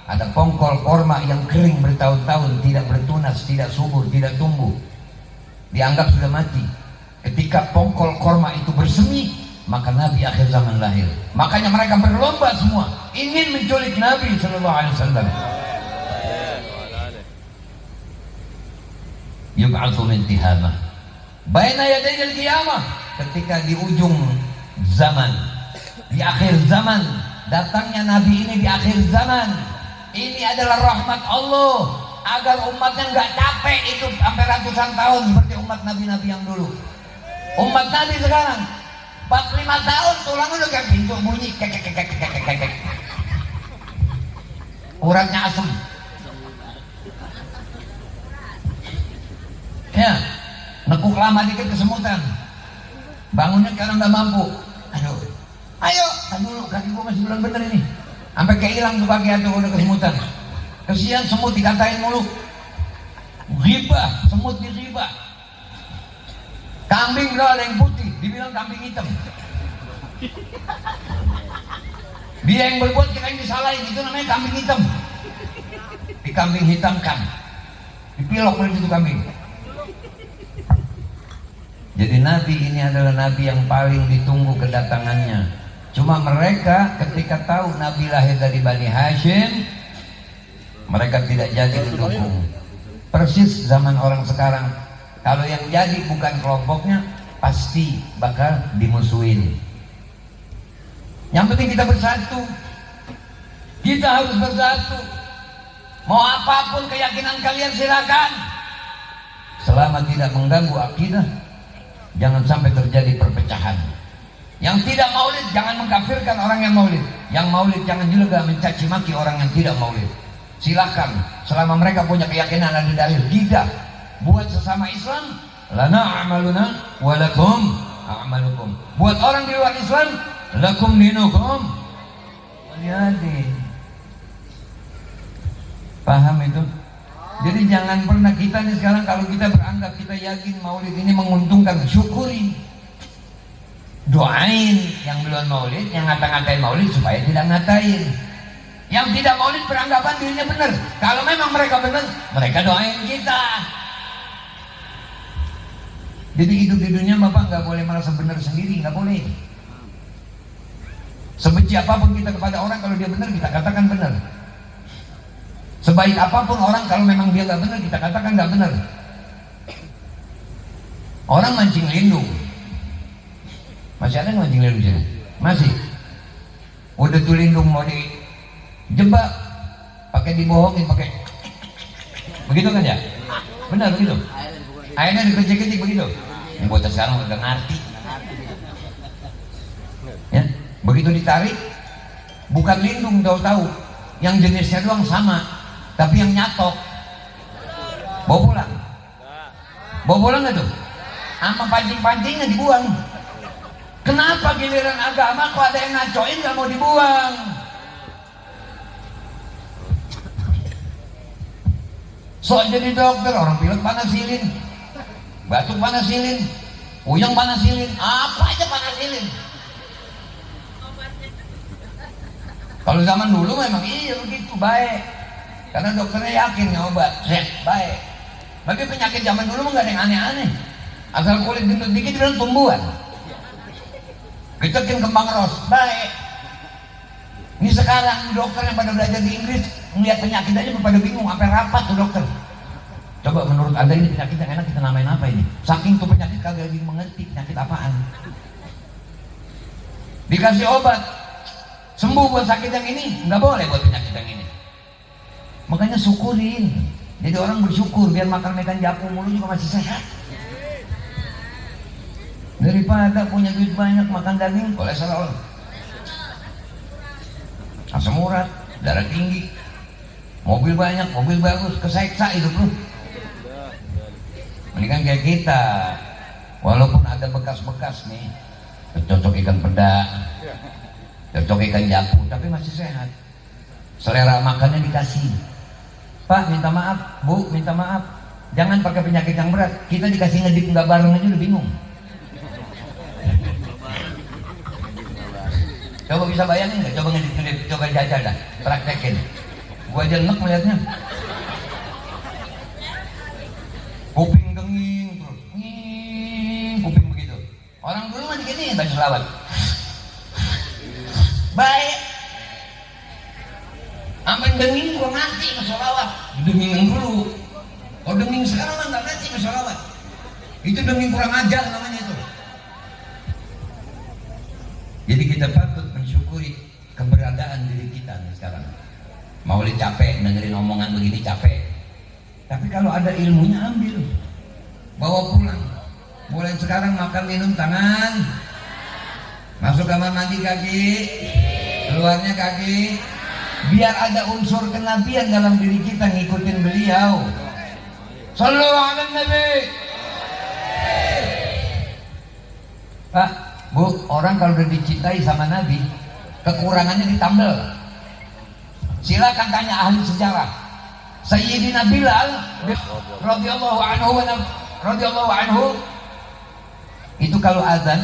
ada pongkol korma yang kering bertahun-tahun tidak bertunas, tidak subur, tidak tumbuh, dianggap sudah mati. Ketika pongkol korma itu bersemi, maka Nabi akhir zaman lahir. Makanya mereka berlomba semua ingin menculik Nabi Sallallahu Alaihi Wasallam. Yub'atsu min tihamah baina yadayil qiyamah, ketika di ujung zaman, di akhir zaman, datangnya Nabi ini di akhir zaman. Ini adalah rahmat Allah agar umatnya nggak capek itu sampai ratusan tahun seperti umat Nabi-Nabi yang dulu. Umat Nabi sekarang 45 tahun tulang udah kayak pintu bunyi kek. Uratnya asem. Ya, nekuk lama dikit kesemutan. Bangunnya karena nggak mampu. Ayo, dulu kaki gua masih belum bener ini. Sampai kayak hilang tuh kaki tuh udah kesemutan. Kesian semut dikatain mulu. Ghibah, semut dighibah. Kambing udah ada yang putih, dibilang kambing hitam. Dia yang berbuat, kita yang disalahin, itu namanya kambing hitam. Dikambing hitamkan, dipilok oleh itu kambing. Jadi Nabi ini adalah Nabi yang paling ditunggu kedatangannya. Cuma mereka ketika tahu Nabi lahir dari Bani Hashim, mereka tidak jadi mendukung. Persis zaman orang sekarang, kalau yang jadi bukan kelompoknya, pasti bakal dimusuhin. Yang penting kita bersatu. Kita harus bersatu. Mau apapun keyakinan kalian silakan, selama tidak mengganggu akidah, jangan sampai terjadi perpecahan. Yang tidak maulid jangan mengkafirkan orang yang maulid. Yang maulid jangan juga mencaci maki orang yang tidak maulid. Silakan, selama mereka punya keyakinan ada dalil. Tidak buat sesama Islam, lana a'maluna walakum a'malukum. Buat orang di luar Islam, lakum dinukum waliyadin. Paham itu? Jadi jangan pernah kita nih sekarang kalau kita beranggap kita yakin maulid ini menguntungkan, syukuri, doain yang belum maulid, yang ngata-ngatain maulid supaya tidak ngatain. Yang tidak maulid beranggapan dirinya benar. Kalau memang mereka benar, mereka doain kita. Jadi hidup di dunia Bapak nggak boleh merasa benar sendiri, nggak boleh. Sebenci apapun kita kepada orang, kalau dia benar kita katakan benar. Sebaik apapun orang, kalau memang dia nggak benar kita katakan nggak benar. Orang mancing lindung, masih ada mancing lindung sini? Masih. Udah tuh lindung mau dijebak, pakai dibohongin, pakai begitu kan ya? Benar begitu. Akhirnya dikecek-kecek begitu. Yang bocah sekarang udah ngerti. Ya, begitu ditarik, bukan lindung tahu-tahu, yang jenisnya doang sama, tapi yang nyatok, bawa pulang. Bawa pulang nggak tuh? Sama pancing-pancingnya dibuang. Kenapa giliran agama kok ada yang ngacoin nggak mau dibuang? Sok jadi dokter, orang pilek panasilin, batuk panasilin, uyang panasilin, apa aja panasilin. Kalau zaman dulu memang iya begitu, baik. Karena dokternya yakin nggak obat, baik. Tapi penyakit zaman dulu nggak ada yang aneh-aneh. Asal kulit gendut dikit bilang tumbuhan. Kecekin kembang ros, baik. Ini sekarang dokter yang pada belajar di Inggris melihat penyakit aja pada bingung, sampai rapat tuh dokter. Coba menurut Anda ini penyakit yang enak kita namain apa ini? Saking tuh penyakit kagak lagi mengerti penyakit apaan. Dikasih obat, sembuh buat sakit yang ini, nggak boleh buat penyakit yang ini. Makanya syukurin. Jadi orang bersyukur, biar makan japu mulu juga masih sehat. Daripada punya duit banyak makan daging, kolesterol, asam urat, darah tinggi, mobil banyak, mobil bagus, keseksa itu bro. Mendingan kayak kita, walaupun ada bekas-bekas nih, cocok ikan peda, cocok ikan japu, tapi masih sehat. Selera makannya dikasih. Pak minta maaf, Bu minta maaf, jangan pakai penyakit yang berat. Kita dikasih ngedip nggak bareng aja udah bingung. Coba bisa bayangin nggak? Coba ngedip, coba jajal dah, praktekin. Gua aja enek melihatnya. Kuping denging terus, kuping begitu. Orang dulu mah gini, baca selawat. Baik. Sampai denging gua ngerti ke selawat. Denging dulu. Oh denging sekarang mah nggak ngerti ke selawat. Itu denging kurang ajar namanya itu. Jadi kita patut mensyukuri keberadaan diri kita nih sekarang. Maulid capek, dengerin omongan begini capek. Tapi kalau ada ilmunya ambil, bawa pulang. Mulai sekarang makan minum tangan, masuk kamar mandi kaki, keluarnya kaki. Biar ada unsur kenabian dalam diri kita ngikutin beliau. Sallu ala Nabi. Pak, Bu, orang kalau udah dicintai sama Nabi, kekurangannya ditambal. Silakan tanya ahli sejarah. Sayyidina Bilal radhiyallahu anhu itu kalau azan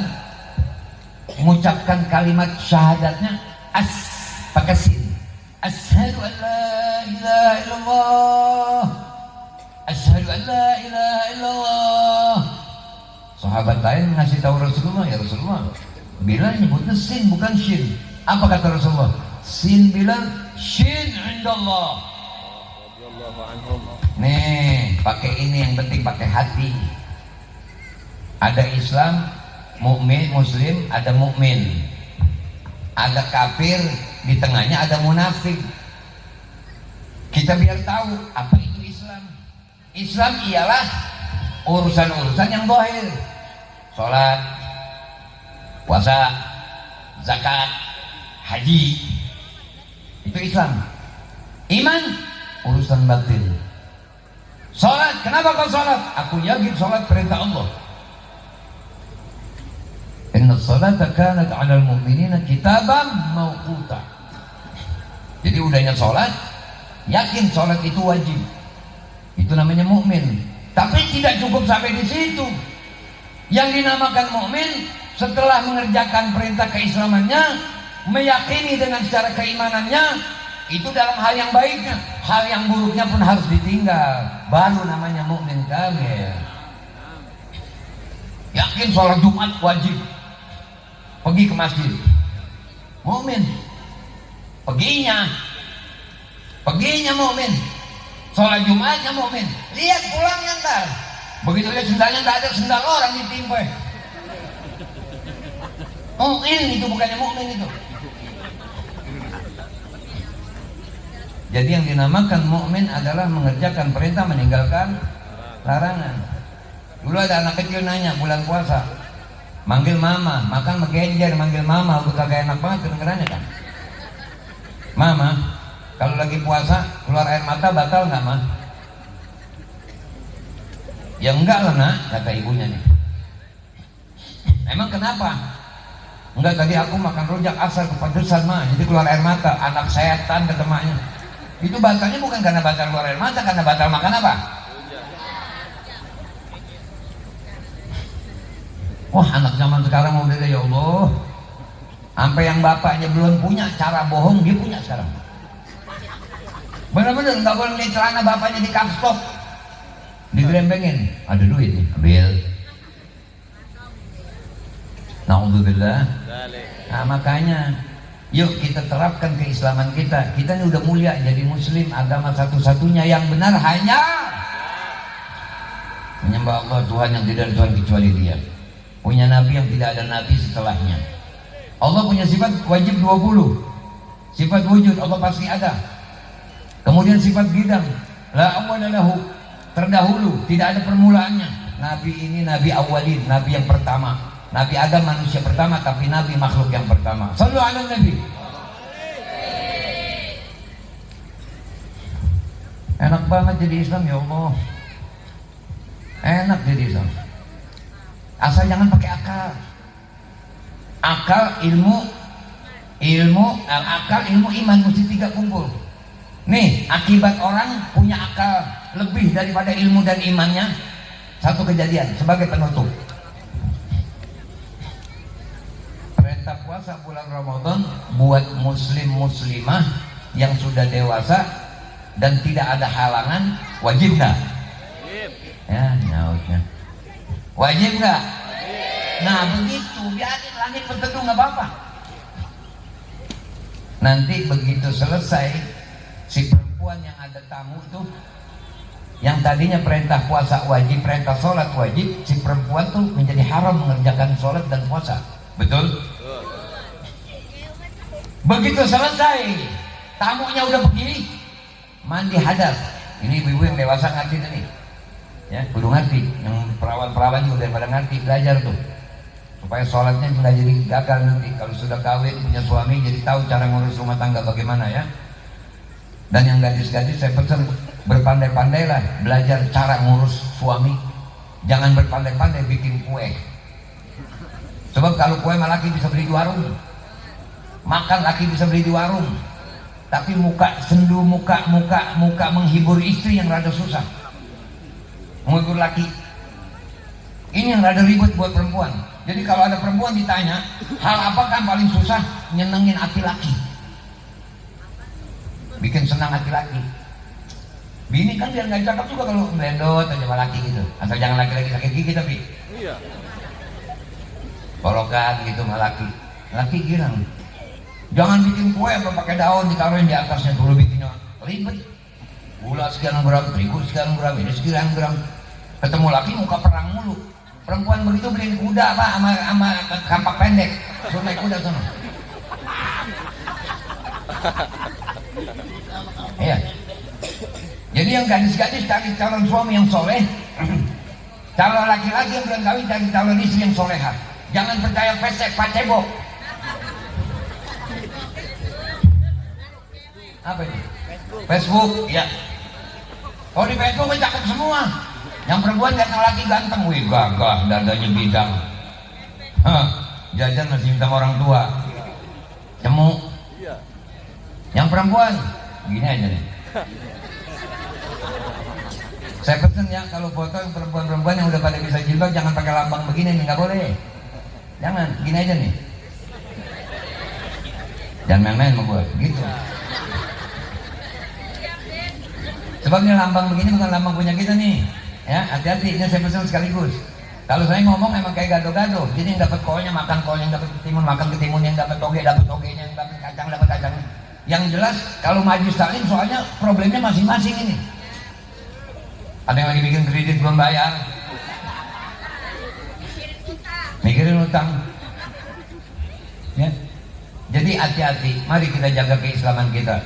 mengucapkan kalimat syahadatnya pakai sin. Asyhadu an la ilaha illallah. Asyhadu an la ilaha illallah. sahabat lain ngasih tahu Rasulullah, ya Rasulullah, Bilal nyebutnya sin bukan shin. Apa kata Rasulullah? Sin Bilal, shin indallah. Nih, pakai ini yang penting, pakai hati. Ada Islam, mukmin, muslim, ada mukmin. Ada kafir, di tengahnya ada munafik. Kita biar tahu apa itu Islam. Islam ialah urusan-urusan yang zahir. Salat, puasa, zakat, haji. Itu Islam. Iman, urusan batin. Salat, kenapa kau salat? Aku yakin salat perintah Allah. Inna salata kanat 'alal mu'minina kitaban mawquta. Jadi udahnya salat, yakin salat itu wajib. Itu namanya mukmin. Tapi tidak cukup sampai di situ. Yang dinamakan mukmin setelah mengerjakan perintah keislamannya, meyakini dengan secara keimanannya, itu dalam hal yang baiknya, hal yang buruknya pun harus ditinggal. Baru namanya mukmin kamil. Yakin sholat Jumat wajib, pergi ke masjid, mukmin. Paginya mukmin, sholat Jumatnya mukmin. Lihat pulangnya ntar, begitu lihat sendalnya nggak ada, sendal orang ditimpa. Mukmin itu, bukannya mukmin itu. Jadi yang dinamakan mukmin adalah mengerjakan perintah, meninggalkan larangan. Dulu ada anak kecil nanya bulan puasa, manggil mama, makan megenjer, manggil mama, udah kagak enak banget kedengerannya kan. Mama, kalau lagi puasa keluar air mata batal nggak mah? Ya enggak lah nak, kata ibunya nih. Emang kenapa? Enggak, tadi aku makan rujak asar kepedesan mah, jadi keluar air mata. Anak setan kata maknya. Itu batalnya bukan karena batal keluar air mata, karena batal makan apa? Wah, anak zaman sekarang mau beda, ya Allah. Sampai yang bapaknya belum punya cara bohong, dia punya sekarang. Bener-bener nggak boleh beli celana bapaknya di kapstok, digelembengin. Ada duit nih, ambil. Na'udzubillah. Nah makanya yuk kita terapkan keislaman kita. Kita ini udah mulia jadi muslim, agama satu-satunya yang benar hanya menyembah Allah, Tuhan yang tidak ada Tuhan kecuali Dia. Punya nabi yang tidak ada nabi setelahnya. Allah punya sifat wajib 20. Sifat wujud Allah pasti ada. Kemudian sifat bidang, la awwala lahu, terdahulu, tidak ada permulaannya. Nabi ini nabi awalin, nabi yang pertama. Nabi Adam manusia pertama, tapi nabi makhluk yang pertama. Sallu ala nabi. Enak banget jadi Islam, ya Allah. Enak jadi Islam. Asal jangan pakai akal. Akal, akal, ilmu, iman mesti 3 kumpul. Nih, akibat orang punya akal lebih daripada ilmu dan imannya. Satu kejadian sebagai penutup. Perintah puasa bulan Ramadan buat muslim muslimah yang sudah dewasa dan tidak ada halangan, wajib nggak? Ya, nyautnya. Wajib nggak? Nah begitu, biarin langit berteduh nggak apa-apa. Nanti begitu selesai, si perempuan yang ada tamu tuh, yang tadinya perintah puasa wajib, perintah sholat wajib, si perempuan tuh menjadi haram mengerjakan sholat dan puasa. Betul? Begitu selesai, tamunya udah pergi, mandi hadas. Ini ibu-ibu yang dewasa ngerti nih, ya, kudu ngerti. Yang perawan-perawan juga daripada ngerti, belajar tuh, supaya sholatnya nggak jadi gagal nanti. Kalau sudah kawin punya suami, jadi tahu cara ngurus rumah tangga bagaimana ya. Dan yang gadis-gadis saya pesan berpandai-pandailah belajar cara ngurus suami. Jangan berpandai-pandai bikin kue. Sebab kalau kue mah laki bisa beli di warung, makan laki bisa beli di warung, tapi muka sendu, muka menghibur istri yang rada susah. Menghibur laki ini yang rada ribet buat perempuan. Jadi kalau ada perempuan ditanya hal apa kan paling susah, nyenengin hati laki, bikin senang hati laki. Bini kan biar nggak cakep juga kalau melendot aja sama laki gitu, asal jangan laki-laki sakit gigi. Tapi iya, Kolokan gitu sama laki. Laki girang. Jangan bikin kue apa pakai daun ditaruhin di atasnya dulu bikinnya ribet. Gula sekian gram, terigu sekian gram, ini sekian gram. Ketemu laki muka perang mulu. Perempuan begitu beliin kuda pak sama kampak pendek. Suruh naik kuda sana. Iya. Jadi yang gadis-gadis cari calon suami yang soleh. Calon laki-laki yang belum kawin cari calon istri yang soleha. Jangan percaya pesek pacebo. Apa itu? Facebook, ya. Oh di Facebook kan cakep semua. Yang perempuan datang laki ganteng, wih gagah, dadanya bidang. Hah, jajan masih minta orang tua. Cemu. Yang perempuan, gini aja nih. Saya pesen ya kalau foto yang perempuan-perempuan yang udah pada bisa jilbab jangan pakai lambang begini nih, nggak boleh. Jangan, gini aja nih. Jangan main-main sama gua, gitu. Sebabnya lambang begini bukan lambang punya kita nih. Ya, hati-hati, ini saya pesan sekaligus. Kalau saya ngomong emang kayak gado-gado, jadi yang dapat kolnya makan kol, yang dapat ketimun makan ketimun, yang dapat togenya, yang dapat kacang. Yang jelas kalau maju Stalin soalnya problemnya masing-masing ini. Ada yang lagi bikin kredit belum bayar, mikirin utang. Ya, jadi hati-hati, mari kita jaga keislaman kita.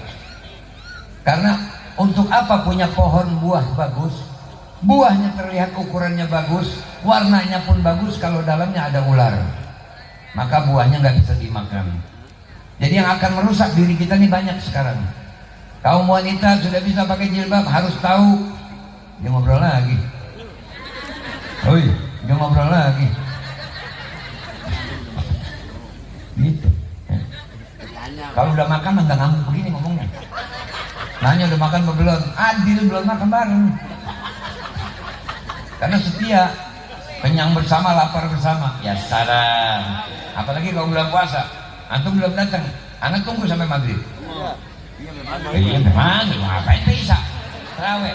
Karena untuk apa punya pohon buah bagus? Buahnya terlihat ukurannya bagus, warnanya pun bagus, kalau dalamnya ada ular, maka buahnya nggak bisa dimakan. Jadi yang akan merusak diri kita ini banyak sekarang. Kaum wanita sudah bisa pakai jilbab harus tahu. Dia ngobrol lagi. Oi, dia ngobrol lagi. Gitu. Ya. Kalau udah makan nggak ngamuk begini ngomongnya. Nanya udah makan belum? Adil belum makan bareng. Karena setia, kenyang bersama, lapar bersama. Ya salam. Apalagi kalau bulan puasa, antum belum datang, anak tunggu sampai maghrib. Iya memang, ngapain bisa? Terawih.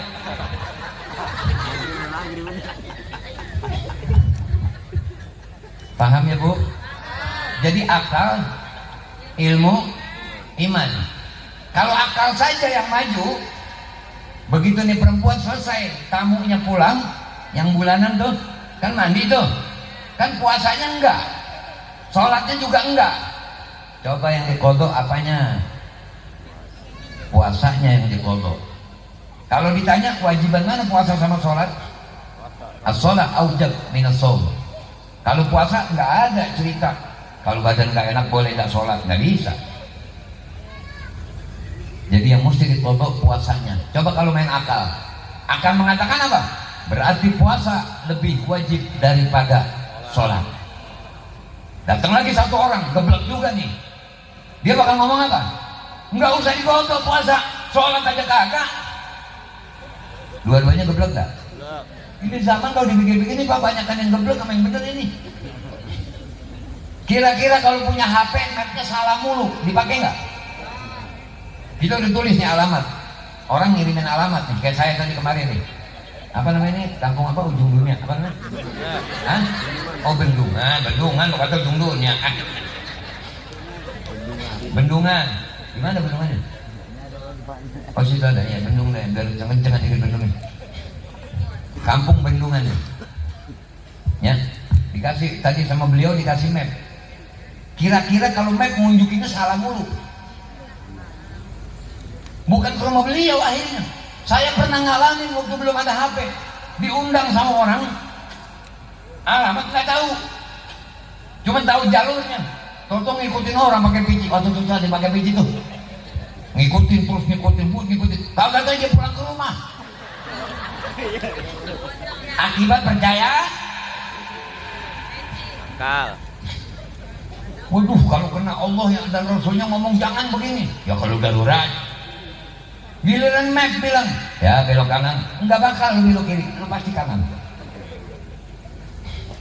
Paham ya bu? Jadi akal, ilmu, iman. Kalau akal saja yang maju, begitu nih perempuan selesai, tamunya pulang, yang bulanan tuh kan mandi tuh, kan puasanya enggak, sholatnya juga enggak. Coba yang dikodok apanya? Puasanya yang dikodok. Kalau ditanya kewajiban mana puasa sama sholat? As-sholat aujab minas shaum. Kalau puasa enggak ada cerita. Kalau badan enggak enak boleh enggak sholat, enggak bisa. Jadi yang mesti dikodok puasanya. Coba kalau main akal, akan mengatakan apa? Berarti puasa lebih wajib daripada sholat. Datang lagi satu orang, geblek juga nih. Dia bakal ngomong apa? Enggak usah digodok puasa, sholat aja kagak. Dua-duanya geblek gak? Ini zaman kalau dipikir-pikir ini pak, banyak kan yang geblek sama yang bener ini. Kira-kira kalau punya HP, mapnya salah mulu, dipakai nggak? Kita udah tulis nih alamat. Orang ngirimin alamat nih, kayak saya tadi kemarin nih. Apa namanya ini? Kampung apa ujung dunia? Apa namanya? Hah? Oh Bendungan, lo kata ujung dunia. Bendungan. Gimana Bendungannya? Oh situ ada ya, Bendungan. Biar jangan ikut Bendungan. Kampung Bendungan. Ya, dikasih tadi sama beliau dikasih map. Kira-kira kalau map menunjukinya salah mulu. Bukan ke rumah beliau akhirnya. Saya pernah ngalamin waktu belum ada HP, diundang sama orang, alamat nggak tahu, cuma tahu jalurnya. Tonton ngikutin orang pakai peci, waktu itu saya pakai peci tuh, ngikutin terus ngikutin. Kagak tahu dia pulang ke rumah. Akibat percaya. Waduh, kalau kena Allah yang dan Rasulnya ngomong jangan begini. Ya kalau darurat. Giliran map bilang, ya belok kanan, enggak bakal lu belok kiri, lu pasti kanan.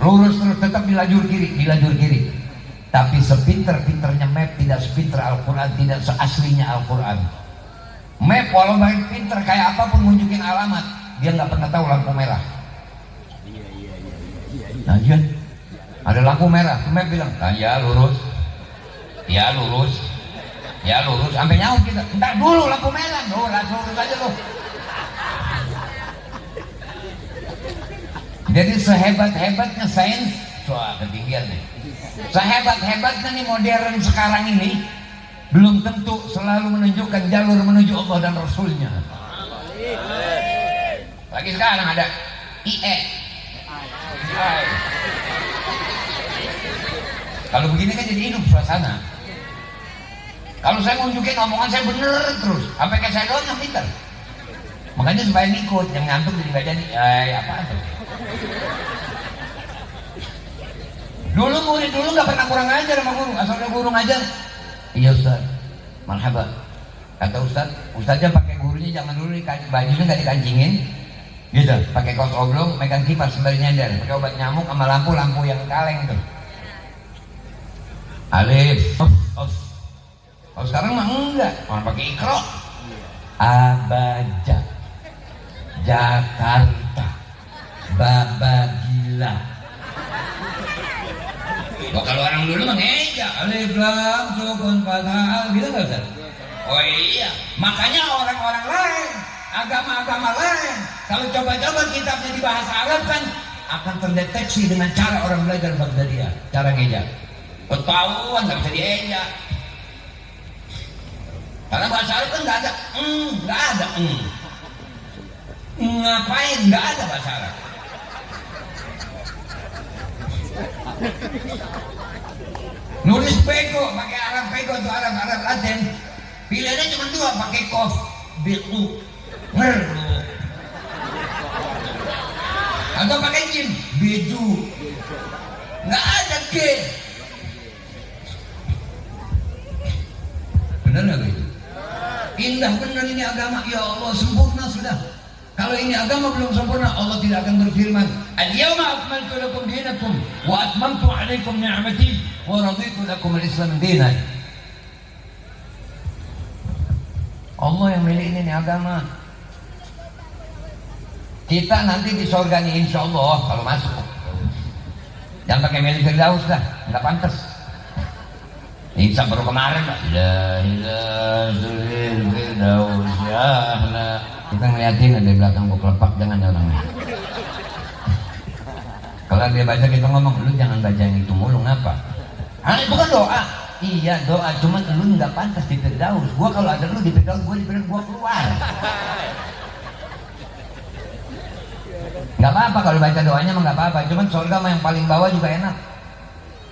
Lurus terus tetap di lajur kiri. Tapi sepinter-pinternya map tidak sepinter Al-Quran, tidak seaslinya Al-Quran. Map walau baik pinter kayak apapun nunjukin alamat, dia nggak pernah tahu lampu merah. Nah, Ada lampu merah, Tumek bilang, ya lurus, ya lurus, ya lurus, sampai nyaut kita. Entar dulu lampu merah, langsung lurus aja lo. Jadi sehebat-hebatnya sains, wah ketinggian nih. Sehebat-hebatnya nih modern sekarang ini, belum tentu selalu menunjukkan jalur menuju Allah dan Rasulnya. Lagi sekarang ada IE. Kalau begini kan jadi hidup suasana. Kalau saya mau nunjukin omongan saya bener terus, sampai kayak saya doang yang pintar. Makanya supaya ngikut, yang ngantuk jadi nggak jadi. Apa tuh? Dulu murid dulu nggak pernah kurang ajar sama guru, asal ada guru ngajar. Iya Ustaz, marhaba. Kata Ustaznya pakai gurunya zaman dulu bajunya nggak dikancingin, gitu. Pakai kaos oblong, megang kipas sembari nyadar, pakai obat nyamuk sama lampu yang kaleng tuh. Alif, kalau sekarang mah enggak, orang pakai ikro. Abaja, Jakarta, Babagila. Kalau orang dulu mengeja alif lam sukun fathah gitu nggak Ustaz? Oh iya, makanya orang-orang lain, agama-agama lain, kalau coba-coba kitabnya di bahasa Arab kan akan terdeteksi dengan cara orang belajar Baghdadiyah, cara ngeja. Ketahuan nggak bisa dieja. Karena bahasa Arab kan nggak ada, ngapain nggak ada bahasa Arab. Nulis pego pakai Arab pego tuh Arab Latin. Pilihannya cuma dua, pakai kof, bitu, ngerlu. Atau pakai jim, beju. Nggak ada ke. Benar nggak begitu? Indah benar ini agama, ya Allah sempurna sudah. Kalau ini agama belum sempurna, Allah tidak akan berfirman, "Al-yawma akmaltu lakum dinakum wa atmamtu 'alaikum ni'mati wa raditu lakum al-Islam dinan." Allah yang milik ini agama. Kita nanti di surga nih insya Allah kalau masuk. Jangan pakai milik Firdaus dah, nggak pantas. Insya baru kemarin lah. La ilaha Firdaus ya Allah. Kita ngeliatin ada di belakang gua kelepak, jangan orangnya. Kalau dia baca kita ngomong, lu jangan baca yang itu mulu, ngapa? Itu kan doa. Iya doa, cuman lu nggak pantas di Firdaus. Gua kalau ada lu di Firdaus, gua keluar. Nggak apa-apa kalau baca doanya mah nggak apa-apa. Cuman surga mah yang paling bawah juga enak.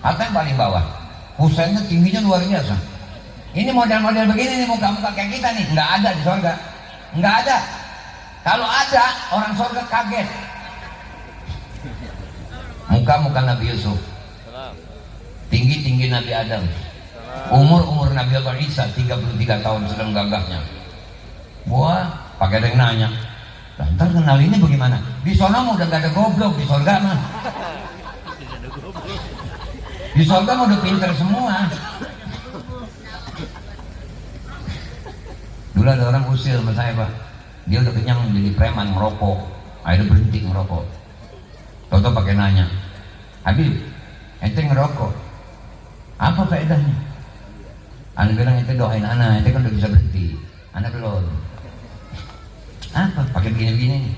Apa yang paling bawah? Husainnya tingginya luar biasa. Ini model-model begini nih muka-muka kayak kita nih, nggak ada di surga. Nggak ada. Kalau ada, orang surga kaget. Muka-muka Nabi Yusuf, tinggi-tinggi Nabi Adam, umur Nabi Allah Isa 33 tahun sedang gagahnya. Wah, pakai ada yang nanya, ntar kenal ini bagaimana? Di sana mah udah gak ada goblok, di surga mah. Di surga mah udah pinter semua. Dulu ada orang usil sama saya Pak, dia udah kenyang jadi preman merokok, akhirnya berhenti ngerokok. Toto pakai nanya, Habib, ente ngerokok, apa faedahnya? Anda bilang ente doain anak, ente kan udah bisa berhenti, anak belum. Apa? Pakai begini-begini.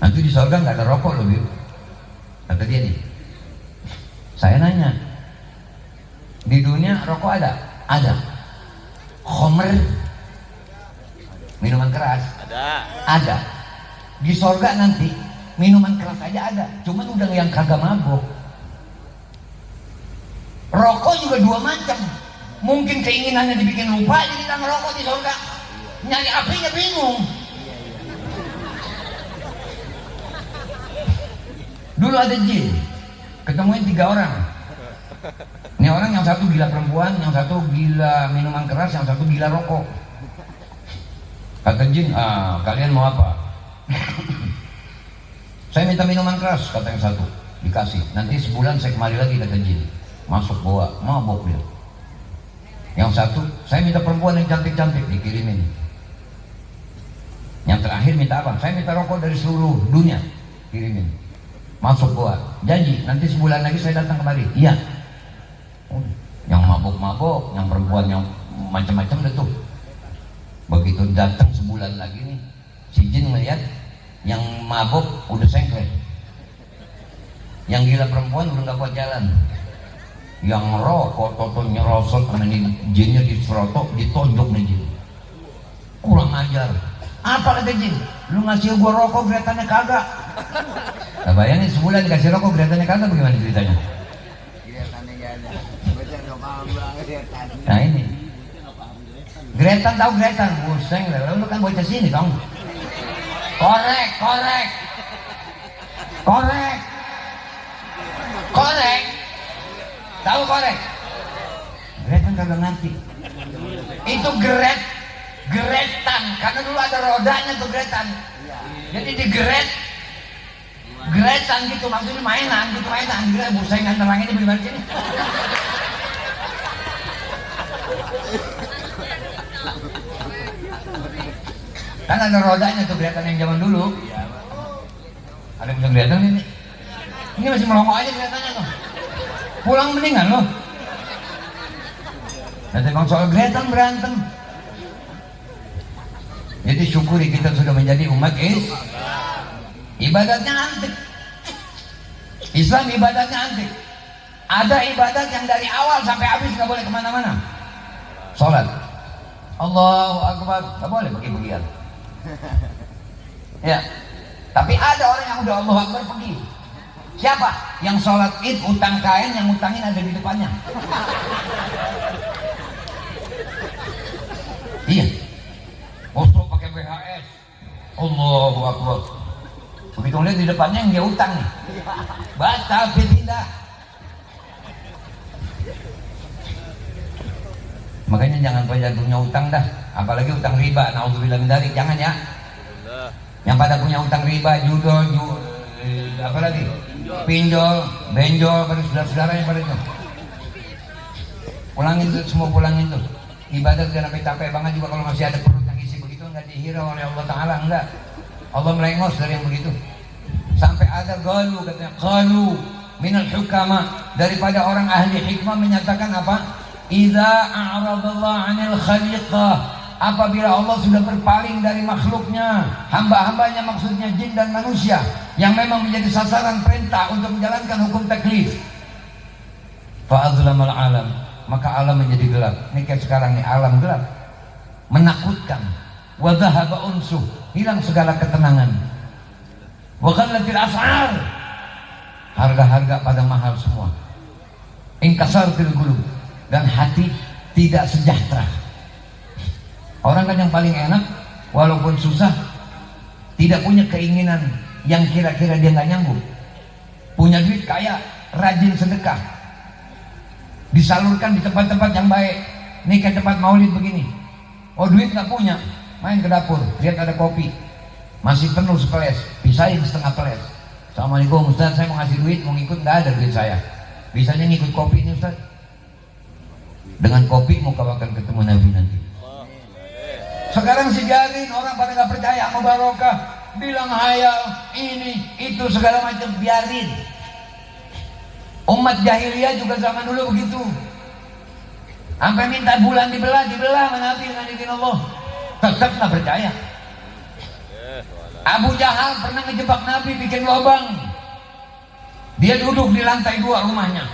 Nanti di surga nggak ada rokok loh, Bib. Kata dia nih. Saya nanya, di dunia rokok ada? Ada. Khomer, minuman keras? Ada. Di surga nanti minuman keras aja ada, cuman udah yang kagak mabuk. Rokok juga dua macam. Mungkin keinginannya dibikin lupa jadi kita ngerokok di surga. Nyari apinya bingung. Dulu ada jin, ketemuin 3 orang. Ini orang yang satu gila perempuan, yang satu gila minuman keras, yang satu gila rokok. Kata jin, kalian mau apa? Saya minta minuman keras, kata yang satu. Dikasih, nanti sebulan saya kemari lagi, kata jin. Masuk bawa, mabok dia. Yang satu, saya minta perempuan yang cantik-cantik, dikirimin. Yang terakhir minta apa? Saya minta rokok dari seluruh dunia, kirimin. masuk gua, janji nanti sebulan lagi saya datang kemari. Iya. Yang mabuk-mabuk, yang perempuan yang macam-macam itu. Begitu datang sebulan lagi nih, si jin melihat yang mabuk udah sengklek, yang gila perempuan udah nggak kuat jalan, yang rokok toto nyerosot sama ini jinnya diserotok, ditonjok nih jin. Kurang ajar. Apa kata jin? Lu ngasih gua rokok kelihatannya kagak. Nah, bayangin sebulan dikasih rokok kelihatannya kagak, bagaimana ceritanya? Nah ini Gretan, tahu Gretan? Buseng, lu kan bocah sini dong. Korek tahu korek? Gretan kagak ngerti. Itu geretan, karena dulu ada rodanya tuh gretan. Jadi gretan gitu, maksudnya mainan. Gila buseng kan terang ini bagaimana sini? Kan ada rodanya tuh gretan yang zaman dulu. Ada yang gretan ini. Ini masih melongo aja gretannya tuh. Pulang mendingan loh. Nanti bang soal gretan berantem. Jadi syukuri kita sudah menjadi umat ibadatnya antik. Islam ibadatnya antik. Ada ibadat yang dari awal sampai habis nggak boleh kemana-mana. Sholat, Allahu Akbar, nggak boleh pergi-pergian. Ya, tapi ada orang yang udah Allahu Akbar pergi. Siapa? Yang sholat id utang kain, yang utangin ada di depannya. Iya. Oslo pakai VHS. Allahu Akbar. Begitu lihat di depannya yang dia utang nih. Batal pindah. Makanya jangan pada punya utang dah, apalagi utang riba. Nauzubillah min dzalik, jangan ya. Yang pada punya utang riba, judol, apa lagi? Pinjol, benjol, pada saudara-saudara yang pada itu. Pulangin tuh, semua pulangin tuh. Ibadah jangan sampai capek banget juga kalau masih ada perut yang isi begitu, enggak dihirau oleh Allah Ta'ala, enggak. Allah melengos dari yang begitu. Sampai ada galu, katanya galu minal hukama, daripada orang ahli hikmah menyatakan apa? Idza a'radallahu 'anil khaliqah, apabila Allah sudah berpaling dari makhluknya, hamba-hambanya maksudnya jin dan manusia yang memang menjadi sasaran perintah untuk menjalankan hukum taklif, fa'adzlamal alam, maka alam menjadi gelap. Ini kayak sekarang nih, alam gelap, menakutkan. Wa dhahaba unsuh, hilang segala ketenangan. Wa ghallatil as'ar, harga-harga pada mahal semua. Inkasaratil qulub, dan hati tidak sejahtera. Orang kan yang paling enak, walaupun susah, tidak punya keinginan yang kira-kira dia nggak nyambung. Punya duit kaya, rajin sedekah, disalurkan di tempat-tempat yang baik. Nih kayak tempat maulid begini. Oh duit nggak punya, main ke dapur, lihat ada kopi, masih penuh sepeles, pisahin setengah peles. Assalamualaikum Ustaz, saya mau ngasih duit, mau ngikut, nggak ada duit saya. Bisanya ngikut kopi ini Ustaz. Dengan kopi mau kau akan ketemu Nabi nanti. Sekarang sih biarin, orang pada nggak percaya sama barokah, bilang hayal, ini itu segala macam, biarin. Umat jahiliyah juga zaman dulu begitu. Sampai minta bulan dibelah sama Nabi dengan izin Allah, tetap nggak percaya. Abu Jahal pernah ngejebak Nabi bikin lubang. Dia duduk di lantai 2 rumahnya.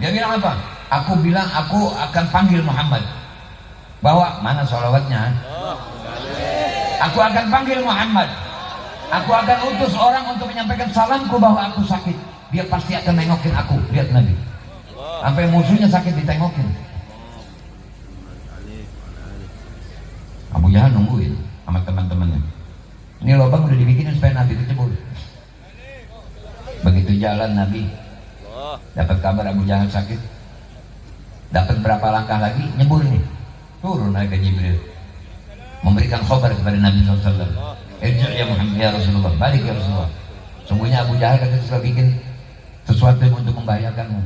Dia bilang apa? Aku bilang aku akan panggil Muhammad. Bawa mana sholawatnya? Aku akan panggil Muhammad. Aku akan utus orang untuk menyampaikan salamku bahwa aku sakit. Dia pasti akan nengokin aku. Lihat Nabi. Sampai musuhnya sakit ditengokin. Abu Jahal nungguin sama teman-temannya. Ini lubang udah dibikinin supaya Nabi kecebur. Begitu jalan Nabi, dapat kabar Abu Jahal sakit. Dapat berapa langkah lagi, nyebur nih. Turun malaikat Jibril, memberikan khabar kepada Nabi SAW. Irji' ya Muhammad ya Rasulullah, balik ya Rasulullah. Sungguhnya Abu Jahal kata sudah bikin sesuatu yang untuk membahayakanmu.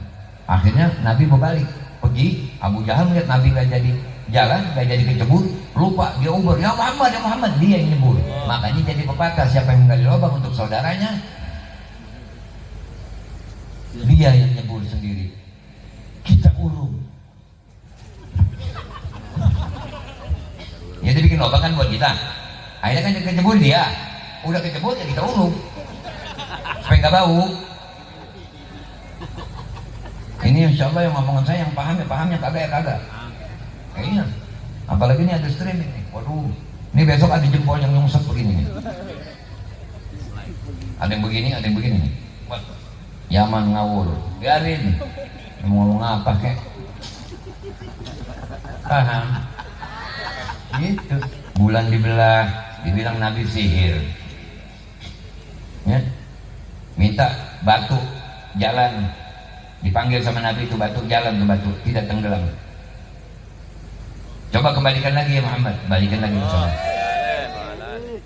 Akhirnya Nabi mau balik, pergi. Abu Jahal melihat Nabi gak jadi jalan, gak jadi kecebur, lupa, dia ubur, ya Muhammad, dia yang nyebur. Makanya jadi pepatah, siapa yang menggali lubang untuk saudaranya, Dia yang nyebur sendiri, kita urung. Ya dia bikin lubang kan buat kita. Akhirnya kan kejebur dia. Udah kejebur ya kita urung supaya nggak bau. Ini insya Allah yang ngomongan saya yang paham ya paham, yang kagak ya kagak. Kayaknya apalagi ini ada streaming nih. Waduh, ini besok ada jempol yang nyungsep begini nih. Ada yang begini, ada yang begini nih. Yaman ngawur, biarin. Mau ngomong apa kek? Paham? Gitu. Bulan dibelah, dibilang Nabi sihir. Ya. Minta batu jalan, dipanggil sama Nabi itu batu jalan ke batu, tidak tenggelam. Coba kembalikan lagi ya Muhammad, balikan lagi ke sana.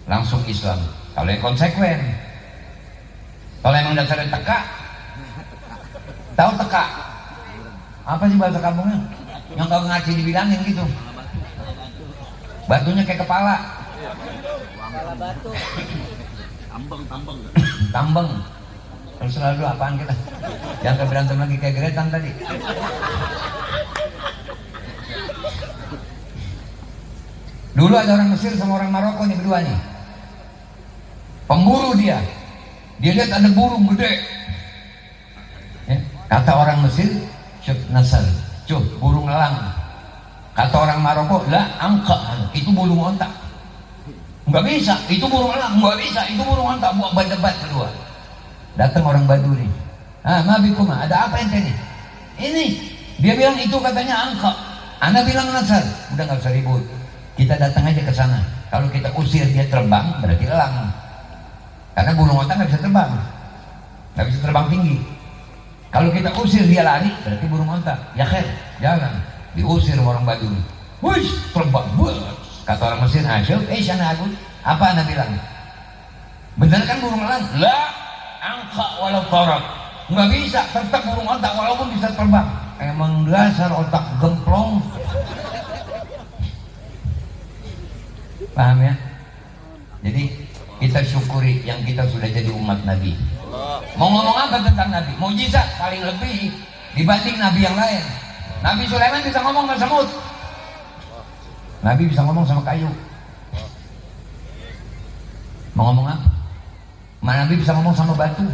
Langsung Islam. Kalau yang konsekuen, kalau emang dasarnya teka, tahu teka? Apa sih bahasa kampungnya? Yang kau ngaji dibilangin gitu. Batunya kayak kepala. Kepala batu. Tambeng. Terus selalu apaan kita? Jangan berantem lagi kayak Gretan tadi. Dulu ada orang Mesir sama orang Maroko nih berdua nih. Pemburu dia. Dia lihat ada burung gede. Ya, kata orang Mesir, "Syuf nasal." Cuh, burung elang. Kata orang Maroko, "Lah, angka, itu burung ontak." Enggak bisa, itu burung elang. Enggak bisa, itu burung ontak. Buat berdebat kedua. Datang orang Badu nih. "Ah, mabikuma, ada apa ente nih?" "Ini." Dia bilang itu katanya angka. Ana bilang nasal. Udah enggak usah ribut. Kita datang aja ke sana. Kalau kita usir dia terbang, berarti elang. Karena burung ontak nggak bisa terbang, nggak bisa terbang tinggi. Kalau kita usir dia lari, berarti burung ontak. Ya khair, jalan. Diusir orang Badui. Wush, terbang. Kata orang Mesir, "Asyuk, sana aku." Apa anda bilang? Benar kan burung elang? Lah, angka walau torok. Nggak bisa, tetap burung ontak walaupun bisa terbang. Emang dasar otak gemplong. Paham ya? Jadi kita syukuri yang kita sudah jadi umat Nabi. Mau ngomong apa tentang Nabi? Mukjizat paling lebih dibanding Nabi yang lain. Nabi Sulaiman bisa ngomong sama semut. Nabi bisa ngomong sama kayu. Mau ngomong apa? Nabi bisa ngomong sama batu.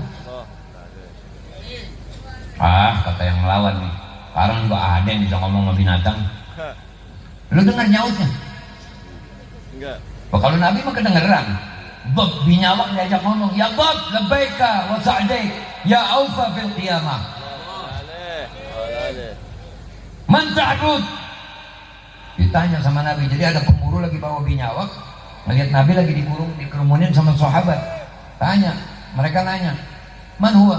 Kata yang melawan nih. Sekarang juga ada yang bisa ngomong sama binatang. Lu dengar nyautnya? Enggak. Kalau Nabi mah kedengeran. Bob binyawak diajak ngomong, "Ya Bob, labbaika wa sa'daik, ya aufa fil qiyamah." Man ta'bud? Ditanya sama Nabi. Jadi ada pemburu lagi bawa binyawak, melihat Nabi lagi dikurung, dikerumunin sama sahabat. Tanya, mereka nanya, "Man huwa?"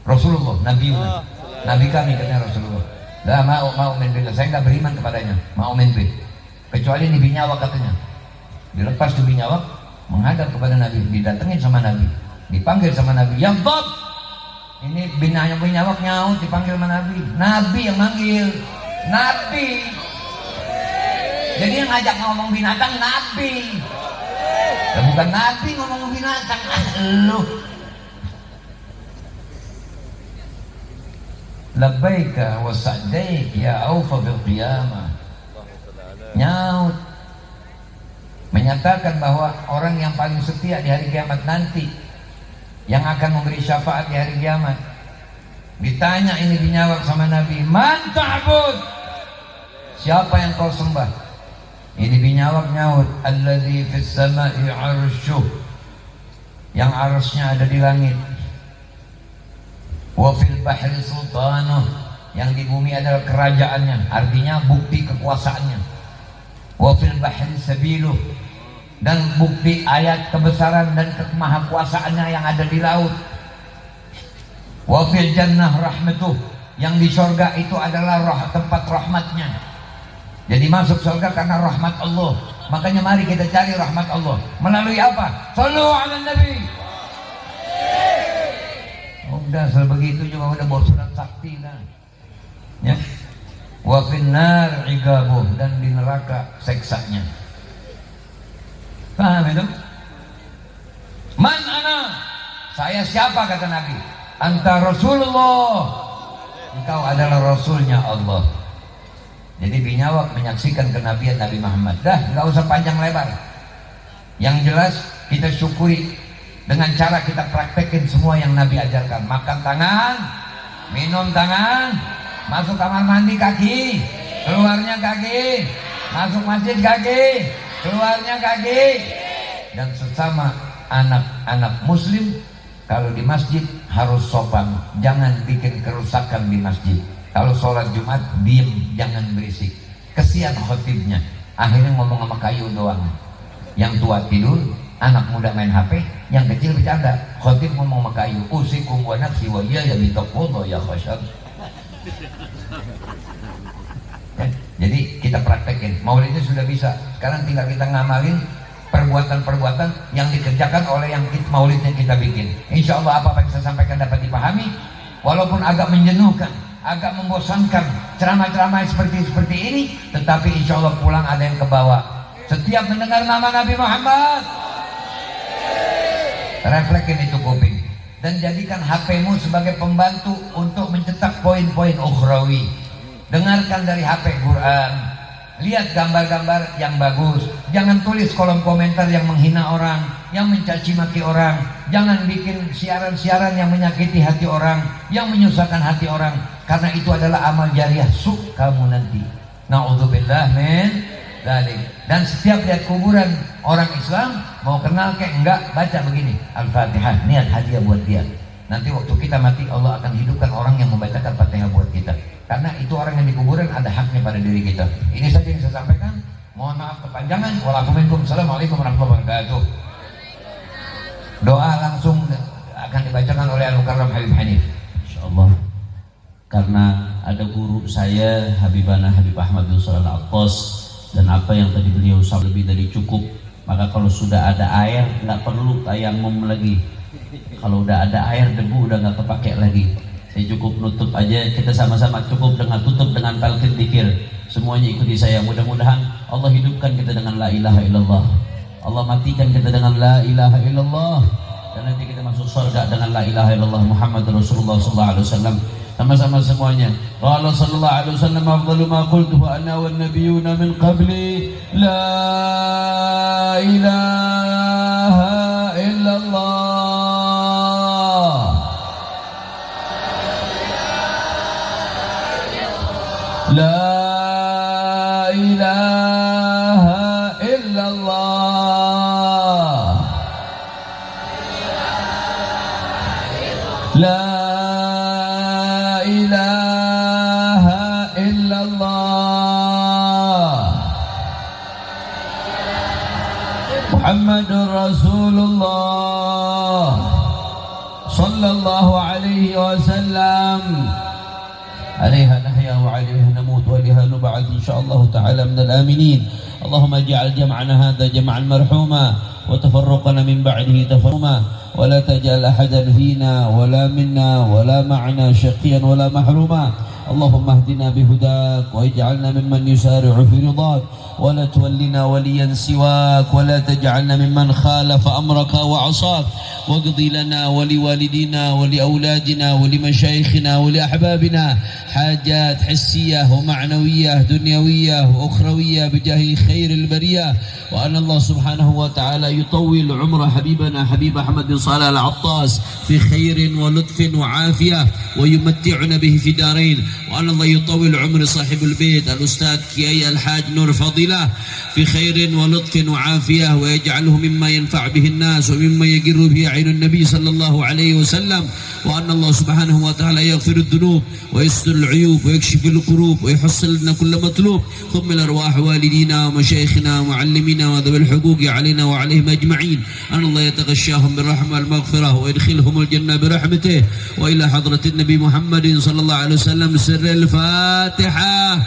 "Rasulullah, Nabiuna." Nabi kami, katanya Rasulullah. "La mau min billah." Saya enggak beriman kepadanya. Mau min billah. Kecuali ini binyawak katanya. Dilepas tuh binyawak, menghadap kepada Nabi, didatengin sama Nabi, dipanggil sama Nabi, "Ya Bob." Ini binyawak nyaut, dipanggil sama Nabi. Nabi yang manggil. Nabi. Jadi yang ngajak ngomong binatang Nabi. Bukan Nabi ngomong binatang. Lu. Labbaika wa sa'daik ya aufa bil qiyamah. Nyaut, menyatakan bahwa orang yang paling setia di hari kiamat nanti, yang akan memberi syafaat di hari kiamat. Ditanya ini binyawak sama Nabi, "Man ta'bud?" Siapa yang kau sembah? Ini binyawak nyaut, "Alladzi fis sama'i 'arshuh." Yang arusnya ada di langit. "Wa fil bahri sultanuh." Yang di bumi adalah kerajaannya, artinya bukti kekuasaannya. "Wa fil bahri sabiluh." Dan bukti ayat kebesaran dan kemahakuasaannya yang ada di laut. "Wa fil jannah rahmatuh." Yang di surga itu adalah tempat rahmatnya. Jadi masuk surga karena rahmat Allah. Makanya mari kita cari rahmat Allah. Melalui apa? Shallu ala Nabi. Udah sebegitu juga udah bawa surat sakti kan. Ya. Wa finnar igabuh, dan di neraka seksanya. Paham itu? "Man ana?" Saya siapa, kata Nabi. anta Rasulullah, engkau adalah Rasulnya Allah. Jadi binyawak menyaksikan kenabian Nabi Muhammad. Dah, nggak usah panjang lebar. Yang jelas kita syukuri dengan cara kita praktekin semua yang Nabi ajarkan. Makan tangan, minum tangan, masuk kamar mandi kaki, keluarnya kaki, masuk masjid kaki, keluarnya kaki. Dan sesama anak-anak muslim kalau di masjid harus sopan, jangan bikin kerusakan di masjid. Kalau sholat Jumat diem, jangan berisik. Kesian khotibnya, akhirnya ngomong sama kayu doang. Yang tua tidur, anak muda main HP, yang kecil bercanda. Khotib ngomong sama kayu, usikum wa nafsi wa iyaya bitaqullah ya khasyad. Jadi kita praktekin. Maulidnya sudah bisa. Sekarang tinggal kita ngamalin perbuatan-perbuatan yang dikerjakan oleh yang maulidnya kita bikin. Insya Allah apa yang saya sampaikan dapat dipahami. Walaupun agak menjenuhkan, agak membosankan ceramah-ceramah seperti ini, tetapi insya Allah pulang ada yang kebawa. Setiap mendengar nama Nabi Muhammad, reflekin itu kuping dan jadikan HP-mu sebagai pembantu untuk mencetak poin-poin ukhrawi. Dengarkan dari HP Quran, lihat gambar-gambar yang bagus, jangan tulis kolom komentar yang menghina orang, yang mencaci maki orang, jangan bikin siaran-siaran yang menyakiti hati orang, yang menyusahkan hati orang, karena itu adalah amal jariah kamu nanti. Na'udzubillah min dzalik. Dan setiap lihat kuburan orang Islam, mau kenal kayak enggak, baca begini, Al-Fatihah, niat hadiah buat dia. Nanti waktu kita mati Allah akan hidupkan orang yang membacakan Fatihah buat kita. Karena itu orang yang di kuburan ada haknya pada diri kita. Ini saja yang saya sampaikan. Mohon maaf kepanjangan. Wassalamualaikum warahmatullahi wabarakatuh. Doa langsung akan dibacakan oleh Al-Mukarram Habib Hanif. Insyaallah. Karena ada guru saya Habibana Habib Ahmad bin Shalih Al-Attas, dan apa yang tadi beliau sampaikan lebih dari cukup. Maka kalau sudah ada air nggak perlu tayamum lagi. Kalau udah ada air, debu udah nggak kepake lagi. Saya cukup nutup aja, kita sama-sama cukup dengan tutup dengan talqin dzikir. Semuanya ikuti saya. Mudah-mudahan Allah hidupkan kita dengan la ilaha illallah. Allah matikan kita dengan la ilaha illallah. Dan nanti kita masuk surga dengan la ilaha illallah Muhammad Rasulullah sallallahu alaihi wasallam. Sama-sama semuanya. Qala sallallahu alaihi wasallam, afdalu ma qultu ana wan nabiyyuna min qabli la ilaha illallah. La ilaha illallah. La ilaha illallah. Muhammadur Rasulullah sallallahu alaihi wasallam. عليها نحيا وعليها نموت وإليها نبعث إن شاء الله تعالى من الآمنين. اللهم اجعل جمعنا هذا جمعا مرحوما وتفرقنا من بعده تفرقا ولا تجعل أحدا فينا ولا منا ولا معنا شقيا ولا محروما. اللهم اهدنا بهداك واجعلنا ممن يسارع في رضاك ولا تولنا وليا سواك ولا تجعلنا ممن خالف أمرك وعصاك. واقض لنا ولوالدينا ولأولادنا ولمشايخنا ولأحبابنا حاجات حسية ومعنوية دنيوية وأخروية بجاه خير البرية. وأن الله سبحانه وتعالى يطول عمر حبيبنا حبيب أحمد بن صالح العطاس في خير ولطف وعافية ويمتعنا به في دارين. وأن الله يطول عمر صاحب البيت الأستاذ كياي الحاج نور فضيلة في خير ولطف وعافية ويجعله مما ينفع به الناس ومما يقر به عين النبي صلى الله عليه وسلم. وأن الله سبحانه وتعالى يغفر الذنوب ويستر العيوب ويكشف الكروب ويحصل لنا كل مطلوب. ثم الأرواح والدينا ومشايخنا ومعلمينا وذوي الحقوق علينا وعليهم أجمعين. أن الله يتغشاهم بالرحمة والمغفرة ويدخلهم الجنة برحمته. وإلى حضرة النبي محمد صلى الله عليه وسلم سر الفاتحة.